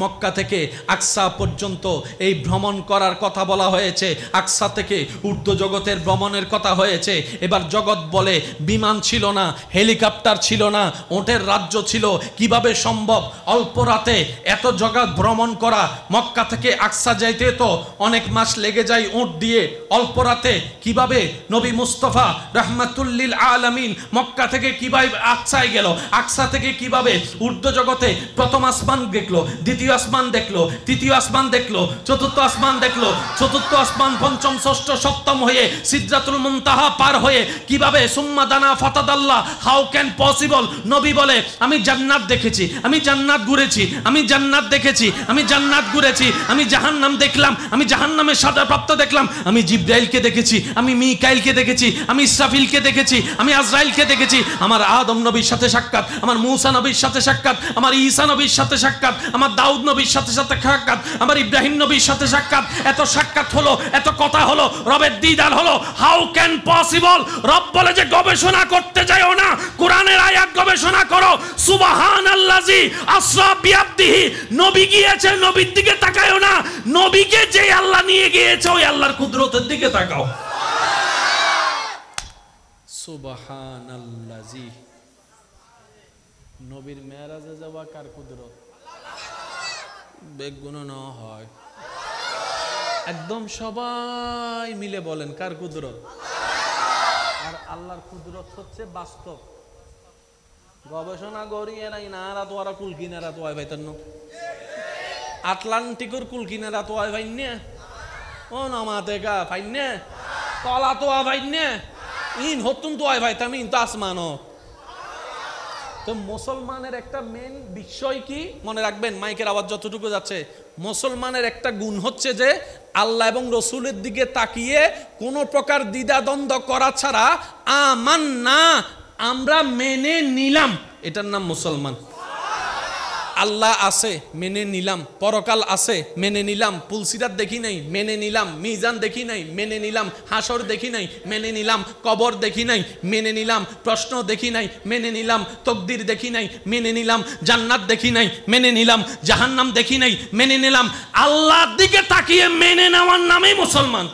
মক্কা থেকে আকসা পর্যন্ত এই ভ্রমণ করার কথা বলা হয়েছে। আকসা থেকে ঊর্ধ্ব জগতের ভ্রমণের কথা হয়েছে। এবার জগৎ বলে বিমান ছিল না, হেলিকপ্টার ছিল না, ওটের রাজ্য ছিল। কিভাবে সম্ভব? অল্প রাতে এত জগৎ ভ্রমণ করা। মক্কা থেকে আকসা যাইতে তো অনেক মাস লেগে যায় উট দিয়ে। অল্প রাতে কিভাবে নবী মুস্তাফা রাহমাতুল্লিল আলামিন মক্কা থেকে কিভাবে আকসায় গেল? আকসা থেকে কিভাবে ঊর্ধ্ব জগতে প্রথম আসমান দেখলো, দ্বিতীয় আসমান দেখলো, তৃতীয় আসমান দেখলো, চতুর্থ আসমান দেখলো, চতুর্থ আসমান পঞ্চম ষষ্ঠ সপ্তম হয়ে সিদরাতুল মুনতাহা পার হয়ে কিভাবে সুম্মা দানা ফাতাদাল্লাহ। How can possible? নবী বলে আমি জান্নাত দেখেছি, আমি জান্নাত ঘুরেছি, আমি জান্নাত দেখেছি, আমি জান্নাত ঘুরেছি, আমি জাহান্নাম দেখলাম, আমি জাহান্নামের সাজাপ্রাপ্ত দেখলাম, আমি জিব্রাইলকে দেখেছি, আমি মিকাইলকে দেখেছি, আমি ইসরাফিলকে দেখেছি, আমি আজরাইলকে দেখেছি। আমার আদম নবীর সাথে সাক্ষাৎ, আমার মূসা নবীর সাথে সাক্ষাৎ, আমার ঈসা নবীর সাথে সাক্ষাৎ, আমার দাউদ নবীর সাথে সাক্ষাৎ, আমার ইব্রাহিম নবীর সাথে সাক্ষাৎ। এত সাক্ষাৎ হলো, এত কথা হলো, রবের দিদার হলো। How can possible? রব বলে যে গবেষণা করতে যাও না, কোরআনের আয়াত গবেষণা করো। সুবহানাল্লাযী আসরা বিআবদিহি। নবী গিয়েছে, নবীর দিকে তাকায়ও না, নবীকে যে আল্লাহ নিয়ে গিয়েছে ওই আল্লাহর কুদরতের দিকে তাকাও। সুবহানাল্লাযী। নবীর মেরাজে যাওয়া কার কুদরত? বেগুন না হয় একদম সবাই মিলে বলেন কার কুদরত? আর আল্লাহর কুদরত হচ্ছে বাস্তব। গবেষণা করিয়ে নাই না রা তোরা কুল কিনারা তো আয় ভাইতান্ন, আটলান্টিকের কুল কিনারা তো আয় ভাই না, ও নামাতে গা ভাই না, তলা তো আয় ভাই না, ইন হতুন তো আয় ভাই তামিন তো আসমান। তো মুসলমানের একটা মেন বিষয় কি মনে রাখবেন, মাইকের আওয়াজ যতটুকু যাচ্ছে, মুসলমানের একটা গুণ হচ্ছে যে আল্লাহ এবং রসুলের দিকে তাকিয়ে কোনো প্রকার দ্বিধাদ্বন্দ্ব করা ছাড়া আমান্না, আমরা মেনে নিলাম, এটার নাম মুসলমান। আল্লাহ আছে মেনে নিলাম, পরকাল আছে মেনে নিলাম, পুলসিরাত দেখি নাই মেনে নিলাম, মিজান দেখি নাই মেনে নিলাম, হাসর দেখি নাই মেনে নিলাম, কবর দেখি নাই মেনে নিলাম, প্রশ্ন দেখি নাই মেনে নিলাম, তকদির দেখি নাই মেনে নিলাম, জান্নাত দেখি নাই মেনে নিলাম, জাহান্নাম দেখি নাই মেনে নিলাম। আল্লাহর দিকে তাকিয়ে মেনে নেওয়ার নামই মুসলমান।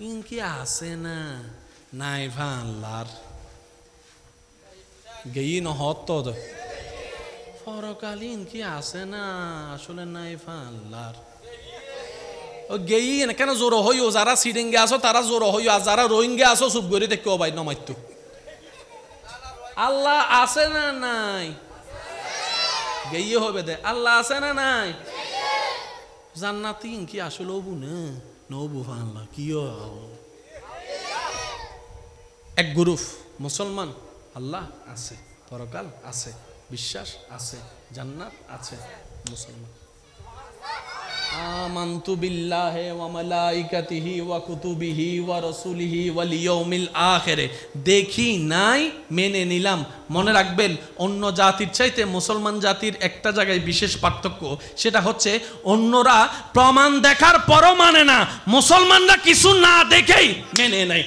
ইনকি আছে না নাই আল্লাহর গেই নহত ফরকালীন কি আছে না আসলে নাই আল্লাহর ও গেই না কেন জোর হইও, যারা সিডিঙ্গে আসো তারা জোর হইও, আর যারা রোহিঙ্গে আসো চুপ করে দেখো ভাই নমাইতো। আল্লাহ আছে না নাই? গেইয়ে হবে দে আল্লাহ আছে না নাই? জান্নাতি কি আসলে ওবু না নবু আল্লাহ কিও এক গ্রুপ মুসলমান। আল্লাহ আছে, পরকাল আছে, বিশ্বাস আছে, জান্নাত আছে, মুসলমান। আমানতু বিল্লাহি ওয়া মালাইকাতিহি ওয়া কুতুবিহি ওয়া রাসূলিহি ওয়াল ইয়াউমিল আখির, দেখি নাই মেনে নিলাম। মনে রাখবেন, অন্য জাতির চাইতে মুসলমান জাতির একটা জায়গায় বিশেষ পার্থক্য, সেটা হচ্ছে অন্যরা প্রমাণ দেখার পরও মানে না, মুসলমানরা কিছু না দেখেই মেনে নেয়।